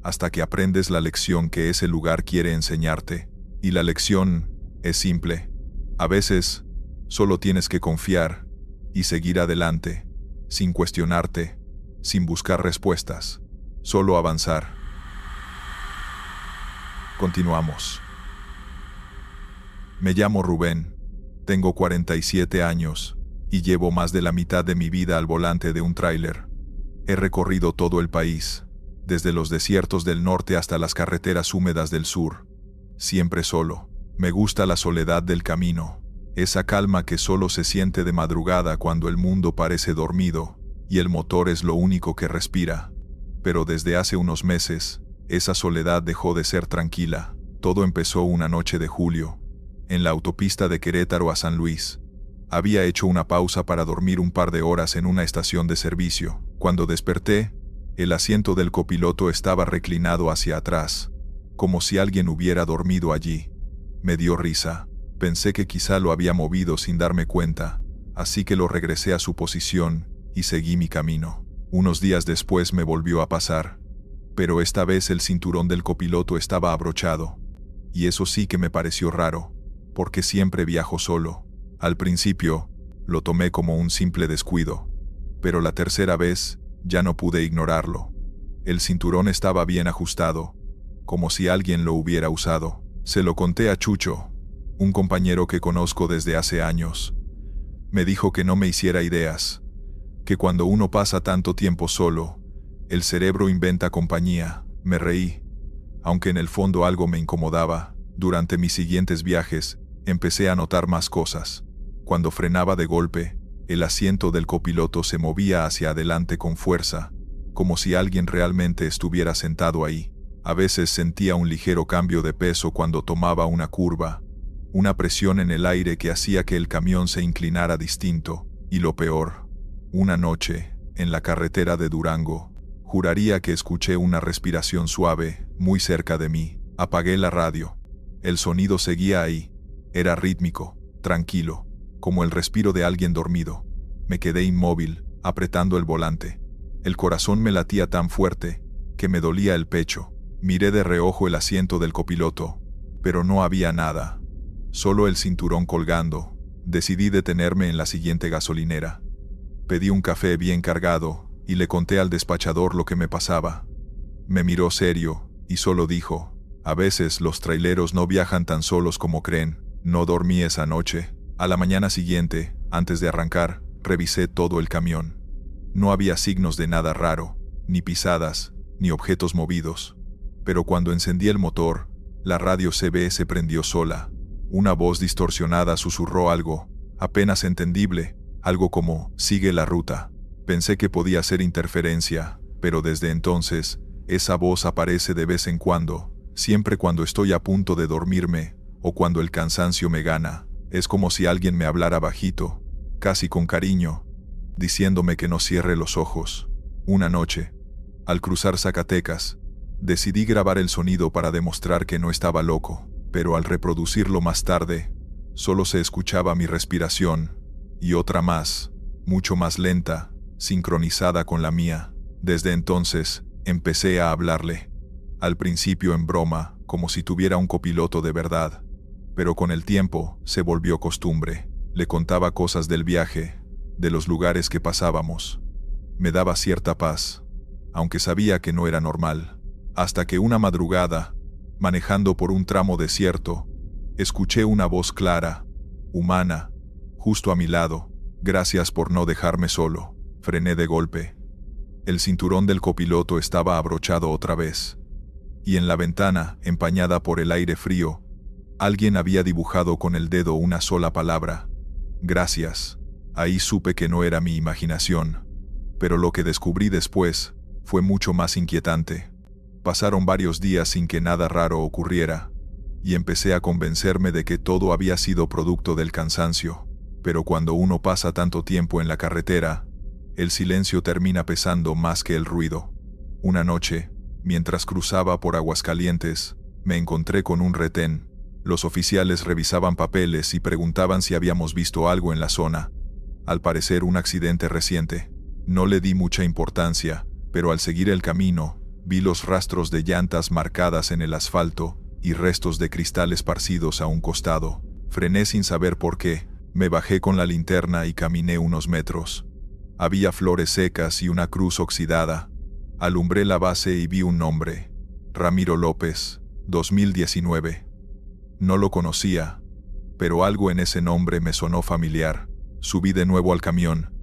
hasta que aprendes la lección que ese lugar quiere enseñarte. Y la lección es simple. A veces, solo tienes que confiar y seguir adelante, sin cuestionarte, sin buscar respuestas, solo avanzar. Continuamos. Me llamo Rubén, tengo 47 años y llevo más de la mitad de mi vida al volante de un tráiler. He recorrido todo el país, desde los desiertos del norte hasta las carreteras húmedas del sur, siempre solo. Me gusta la soledad del camino, esa calma que solo se siente de madrugada cuando el mundo parece dormido y el motor es lo único que respira. Pero desde hace unos meses, esa soledad dejó de ser tranquila. Todo empezó una noche de julio, en la autopista de Querétaro a San Luis. Había hecho una pausa para dormir un par de horas en una estación de servicio. Cuando desperté, El asiento del copiloto estaba reclinado hacia atrás, como si alguien hubiera dormido allí. Me dio risa. Pensé que quizá lo había movido sin darme cuenta, así que lo regresé a su posición y seguí mi camino. Unos días después me volvió a pasar, pero esta vez el cinturón del copiloto estaba abrochado. Y eso sí que me pareció raro, porque siempre viajo solo. Al principio, lo tomé como un simple descuido, pero la tercera vez, ya no pude ignorarlo. El cinturón estaba bien ajustado, como si alguien lo hubiera usado. Se lo conté a Chucho, un compañero que conozco desde hace años. Me dijo que no me hiciera ideas, que cuando uno pasa tanto tiempo solo, el cerebro inventa compañía. Me reí. Aunque en el fondo algo me incomodaba, durante mis siguientes viajes, empecé a notar más cosas. Cuando frenaba de golpe, el asiento del copiloto se movía hacia adelante con fuerza, como si alguien realmente estuviera sentado ahí. A veces sentía un ligero cambio de peso cuando tomaba una curva, una presión en el aire que hacía que el camión se inclinara distinto. Y lo peor, una noche, en la carretera de Durango, juraría que escuché una respiración suave, muy cerca de mí. Apagué la radio. El sonido seguía ahí. Era rítmico, tranquilo, como el respiro de alguien dormido. Me quedé inmóvil, apretando el volante. El corazón me latía tan fuerte que me dolía el pecho. Miré de reojo el asiento del copiloto, pero no había nada. Solo el cinturón colgando. Decidí detenerme en la siguiente gasolinera. Pedí un café bien cargado y le conté al despachador lo que me pasaba. Me miró serio y solo dijo: a veces los traileros no viajan tan solos como creen. No dormí esa noche. A la mañana siguiente, antes de arrancar, revisé todo el camión. No había signos de nada raro, ni pisadas, ni objetos movidos. Pero cuando encendí el motor, la radio CB se prendió sola. Una voz distorsionada susurró algo, apenas entendible, algo como: sigue la ruta. Pensé que podía ser interferencia, pero desde entonces, esa voz aparece de vez en cuando, siempre cuando estoy a punto de dormirme, o cuando el cansancio me gana. Es como si alguien me hablara bajito, casi con cariño, diciéndome que no cierre los ojos. Una noche, al cruzar Zacatecas, decidí grabar el sonido para demostrar que no estaba loco, pero al reproducirlo más tarde, solo se escuchaba mi respiración, y otra más, mucho más lenta, sincronizada con la mía. Desde entonces, empecé a hablarle. Al principio en broma, como si tuviera un copiloto de verdad, pero con el tiempo se volvió costumbre. Le contaba cosas del viaje, de los lugares que pasábamos. Me daba cierta paz, aunque sabía que no era normal. Hasta que una madrugada, manejando por un tramo desierto, escuché una voz clara, humana, justo a mi lado. Gracias por no dejarme solo. Frené de golpe. El cinturón del copiloto estaba abrochado otra vez. Y en la ventana, empañada por el aire frío, alguien había dibujado con el dedo una sola palabra: gracias. Ahí supe que no era mi imaginación. Pero lo que descubrí después fue mucho más inquietante. Pasaron varios días sin que nada raro ocurriera, y empecé a convencerme de que todo había sido producto del cansancio. Pero cuando uno pasa tanto tiempo en la carretera, el silencio termina pesando más que el ruido. Una noche, mientras cruzaba por Aguascalientes, me encontré con un retén. Los oficiales revisaban papeles y preguntaban si habíamos visto algo en la zona. Al parecer un accidente reciente. No le di mucha importancia, pero al seguir el camino, vi los rastros de llantas marcadas en el asfalto y restos de cristal esparcidos a un costado. Frené sin saber por qué. Me bajé con la linterna y caminé unos metros. Había flores secas y una cruz oxidada. Alumbré la base y vi un nombre: Ramiro López, 2019. No lo conocía, pero algo en ese nombre me sonó familiar. Subí de nuevo al camión,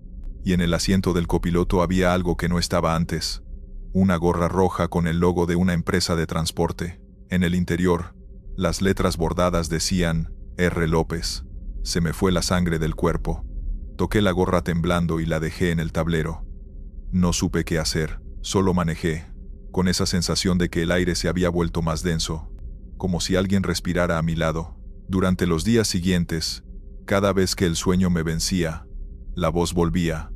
y en el asiento del copiloto había algo que no estaba antes: una gorra roja con el logo de una empresa de transporte. En el interior, las letras bordadas decían: R. López. Se me fue la sangre del cuerpo. Toqué la gorra temblando y la dejé en el tablero. No supe qué hacer, solo manejé, con esa sensación de que el aire se había vuelto más denso, como si alguien respirara a mi lado. Durante los días siguientes, cada vez que el sueño me vencía, la voz volvía.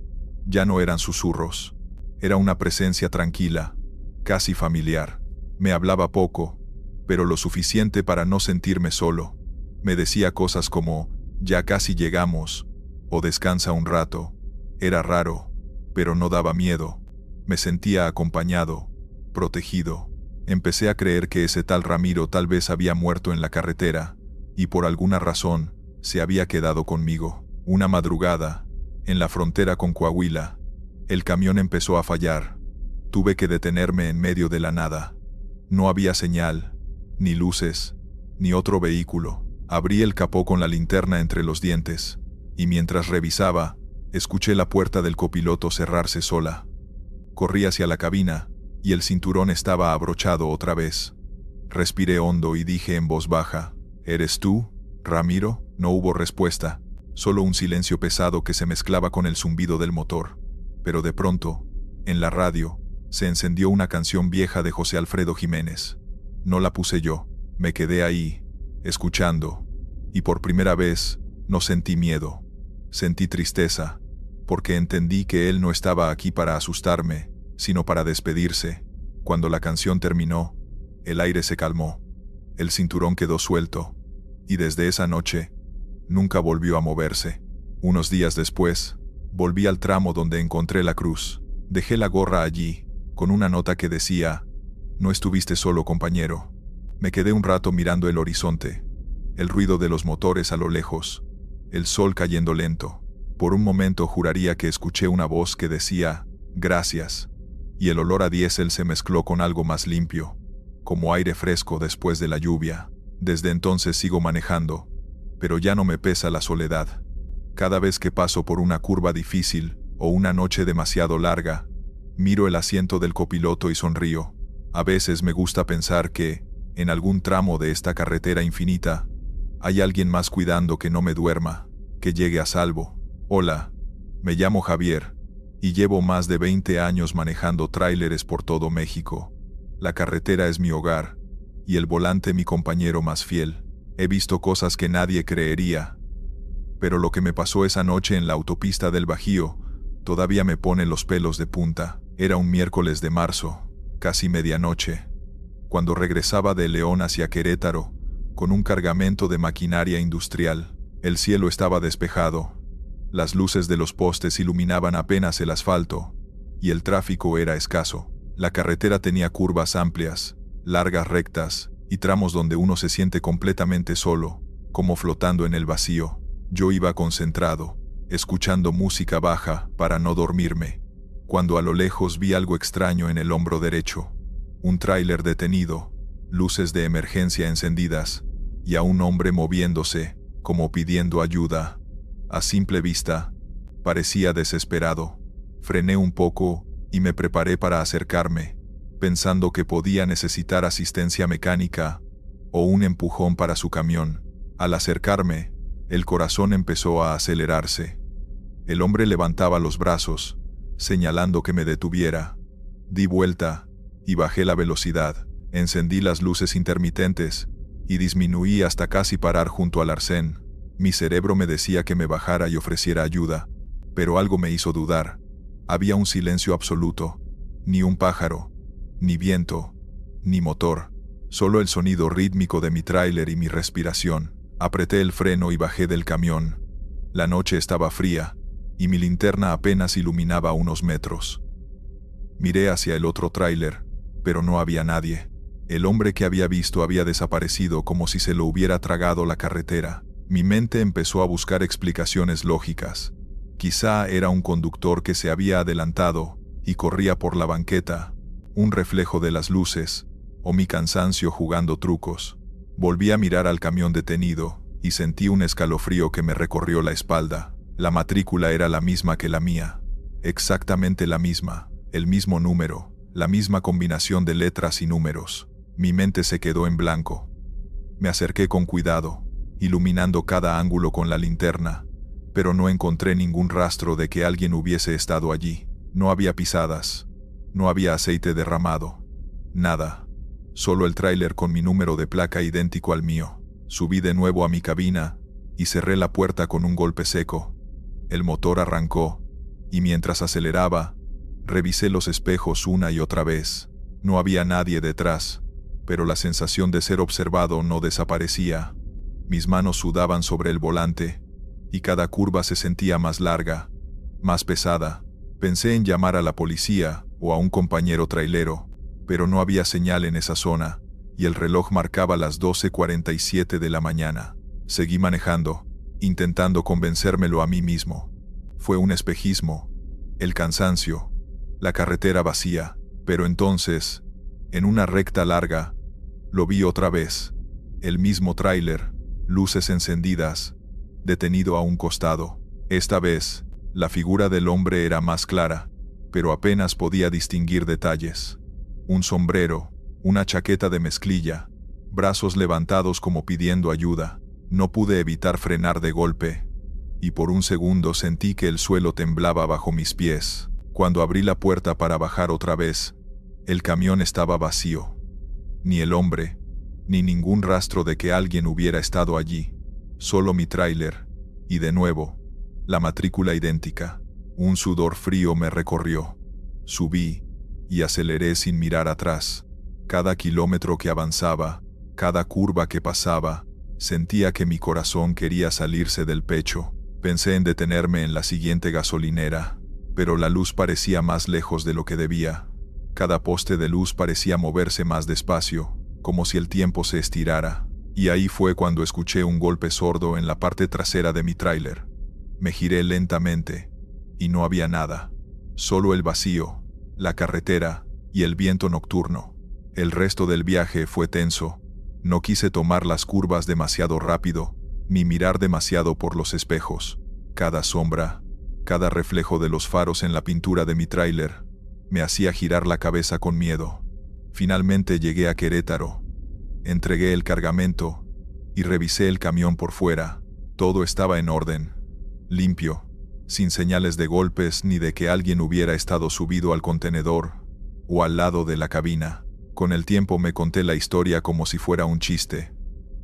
Ya no eran susurros. Era una presencia tranquila, casi familiar. Me hablaba poco, pero lo suficiente para no sentirme solo. Me decía cosas como, ya casi llegamos, o descansa un rato. Era raro, pero no daba miedo. Me sentía acompañado, protegido. Empecé a creer que ese tal Ramiro tal vez había muerto en la carretera, y por alguna razón, se había quedado conmigo. Una madrugada, en la frontera con Coahuila, el camión empezó a fallar. Tuve que detenerme en medio de la nada. No había señal, ni luces, ni otro vehículo. Abrí el capó con la linterna entre los dientes, y mientras revisaba, escuché la puerta del copiloto cerrarse sola. Corrí hacia la cabina, y el cinturón estaba abrochado otra vez. Respiré hondo y dije en voz baja, ¿eres tú, Ramiro? No hubo respuesta, solo un silencio pesado que se mezclaba con el zumbido del motor. Pero de pronto, en la radio, se encendió una canción vieja de José Alfredo Jiménez. No la puse yo, me quedé ahí, escuchando, y por primera vez, no sentí miedo. Sentí tristeza, porque entendí que él no estaba aquí para asustarme, sino para despedirse. Cuando la canción terminó, el aire se calmó, el cinturón quedó suelto, y desde esa noche, nunca volvió a moverse. Unos días después, volví al tramo donde encontré la cruz. Dejé la gorra allí, con una nota que decía, no estuviste solo, compañero. Me quedé un rato mirando el horizonte, el ruido de los motores a lo lejos, el sol cayendo lento. Por un momento juraría que escuché una voz que decía, gracias, y el olor a diésel se mezcló con algo más limpio, como aire fresco después de la lluvia. Desde entonces sigo manejando, pero ya no me pesa la soledad. Cada vez que paso por una curva difícil o una noche demasiado larga, miro el asiento del copiloto y sonrío. A veces me gusta pensar que, en algún tramo de esta carretera infinita, hay alguien más cuidando que no me duerma, que llegue a salvo. Hola, me llamo Javier, y llevo más de 20 años manejando tráileres por todo México. La carretera es mi hogar, y el volante mi compañero más fiel. He visto cosas que nadie creería, pero lo que me pasó esa noche en la autopista del Bajío todavía me pone los pelos de punta. Era un miércoles de marzo, casi medianoche, cuando regresaba de León hacia Querétaro, con un cargamento de maquinaria industrial. El cielo estaba despejado, las luces de los postes iluminaban apenas el asfalto, y el tráfico era escaso. La carretera tenía curvas amplias, largas rectas, y tramos donde uno se siente completamente solo, como flotando en el vacío. Yo iba concentrado, escuchando música baja para no dormirme, cuando a lo lejos vi algo extraño en el hombro derecho. Un tráiler detenido, luces de emergencia encendidas, y a un hombre moviéndose, como pidiendo ayuda. A simple vista, parecía desesperado. Frené un poco y me preparé para acercarme, pensando que podía necesitar asistencia mecánica o un empujón para su camión. Al acercarme, el corazón empezó a acelerarse. El hombre levantaba los brazos, señalando que me detuviera. Di vuelta y bajé la velocidad. Encendí las luces intermitentes y disminuí hasta casi parar junto al arcén. Mi cerebro me decía que me bajara y ofreciera ayuda, pero algo me hizo dudar. Había un silencio absoluto, ni un pájaro, ni viento, ni motor, solo el sonido rítmico de mi tráiler y mi respiración. Apreté el freno y bajé del camión. La noche estaba fría, y mi linterna apenas iluminaba unos metros. Miré hacia el otro tráiler, pero no había nadie. El hombre que había visto había desaparecido como si se lo hubiera tragado la carretera. Mi mente empezó a buscar explicaciones lógicas. Quizá era un conductor que se había adelantado y corría por la banqueta, un reflejo de las luces, o mi cansancio jugando trucos. Volví a mirar al camión detenido y sentí un escalofrío que me recorrió la espalda. La matrícula era la misma que la mía, exactamente la misma, el mismo número, la misma combinación de letras y números. Mi mente se quedó en blanco. Me acerqué con cuidado, iluminando cada ángulo con la linterna, pero no encontré ningún rastro de que alguien hubiese estado allí. No había pisadas, no había aceite derramado, nada. Solo el tráiler con mi número de placa idéntico al mío. Subí de nuevo a mi cabina y cerré la puerta con un golpe seco. El motor arrancó, y mientras aceleraba, Revisé los espejos una y otra vez. No había nadie detrás, pero la sensación de ser observado no desaparecía. Mis manos sudaban sobre el volante, y cada curva se sentía más larga, más pesada. Pensé en llamar a la policía o a un compañero trailero, pero no había señal en esa zona, y el reloj marcaba las 12:47 de la mañana. Seguí manejando, intentando convencérmelo a mí mismo. Fue un espejismo, el cansancio, la carretera vacía, pero entonces, en una recta larga, lo vi otra vez. El mismo tráiler, luces encendidas, detenido a un costado. Esta vez, la figura del hombre era más clara, pero apenas podía distinguir detalles. Un sombrero, una chaqueta de mezclilla, brazos levantados como pidiendo ayuda. No pude evitar frenar de golpe, y por un segundo sentí que el suelo temblaba bajo mis pies. Cuando abrí la puerta para bajar otra vez, el camión estaba vacío. Ni el hombre, ni ningún rastro de que alguien hubiera estado allí. Solo mi tráiler, y de nuevo, la matrícula idéntica. Un sudor frío me recorrió. Subí, y aceleré sin mirar atrás. Cada kilómetro que avanzaba, cada curva que pasaba, sentía que mi corazón quería salirse del pecho. Pensé en detenerme en la siguiente gasolinera, pero la luz parecía más lejos de lo que debía. Cada poste de luz parecía moverse más despacio, como si el tiempo se estirara. Y ahí fue cuando escuché un golpe sordo en la parte trasera de mi tráiler. Me giré lentamente, y no había nada. Solo el vacío, la carretera y el viento nocturno. El resto del viaje fue tenso. No quise tomar las curvas demasiado rápido, ni mirar demasiado por los espejos. Cada sombra, cada reflejo de los faros en la pintura de mi tráiler, me hacía girar la cabeza con miedo. Finalmente llegué a Querétaro. Entregué el cargamento y revisé el camión por fuera. Todo estaba en orden, limpio, sin señales de golpes ni de que alguien hubiera estado subido al contenedor o al lado de la cabina. Con el tiempo me conté la historia como si fuera un chiste,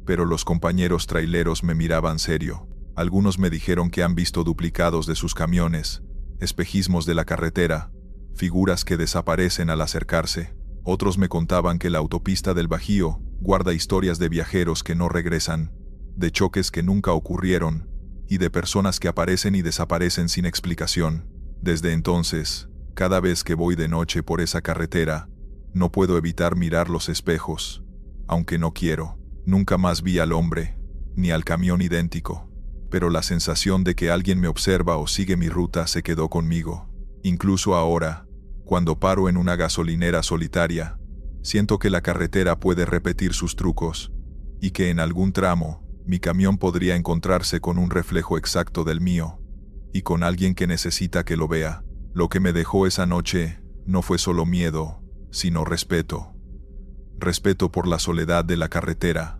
pero los compañeros traileros me miraban serio. Algunos me dijeron que han visto duplicados de sus camiones, espejismos de la carretera, figuras que desaparecen al acercarse. Otros me contaban que la autopista del Bajío guarda historias de viajeros que no regresan, de choques que nunca ocurrieron, y de personas que aparecen y desaparecen sin explicación. Desde entonces, cada vez que voy de noche por esa carretera, no puedo evitar mirar los espejos, aunque no quiero. Nunca más vi al hombre, ni al camión idéntico, pero la sensación de que alguien me observa o sigue mi ruta se quedó conmigo. Incluso ahora, cuando paro en una gasolinera solitaria, siento que la carretera puede repetir sus trucos, y que en algún tramo, mi camión podría encontrarse con un reflejo exacto del mío, y con alguien que necesita que lo vea. Lo que me dejó esa noche no fue solo miedo, sino respeto. Respeto por la soledad de la carretera,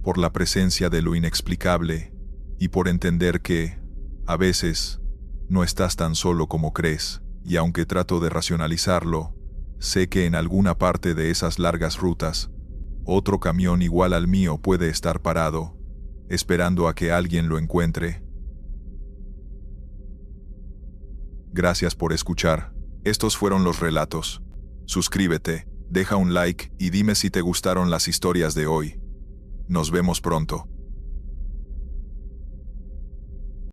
por la presencia de lo inexplicable, y por entender que, a veces, no estás tan solo como crees. Y aunque trato de racionalizarlo, sé que en alguna parte de esas largas rutas, otro camión igual al mío puede estar parado, esperando a que alguien lo encuentre. Gracias por escuchar. Estos fueron los relatos. Suscríbete, deja un like y dime si te gustaron las historias de hoy. Nos vemos pronto.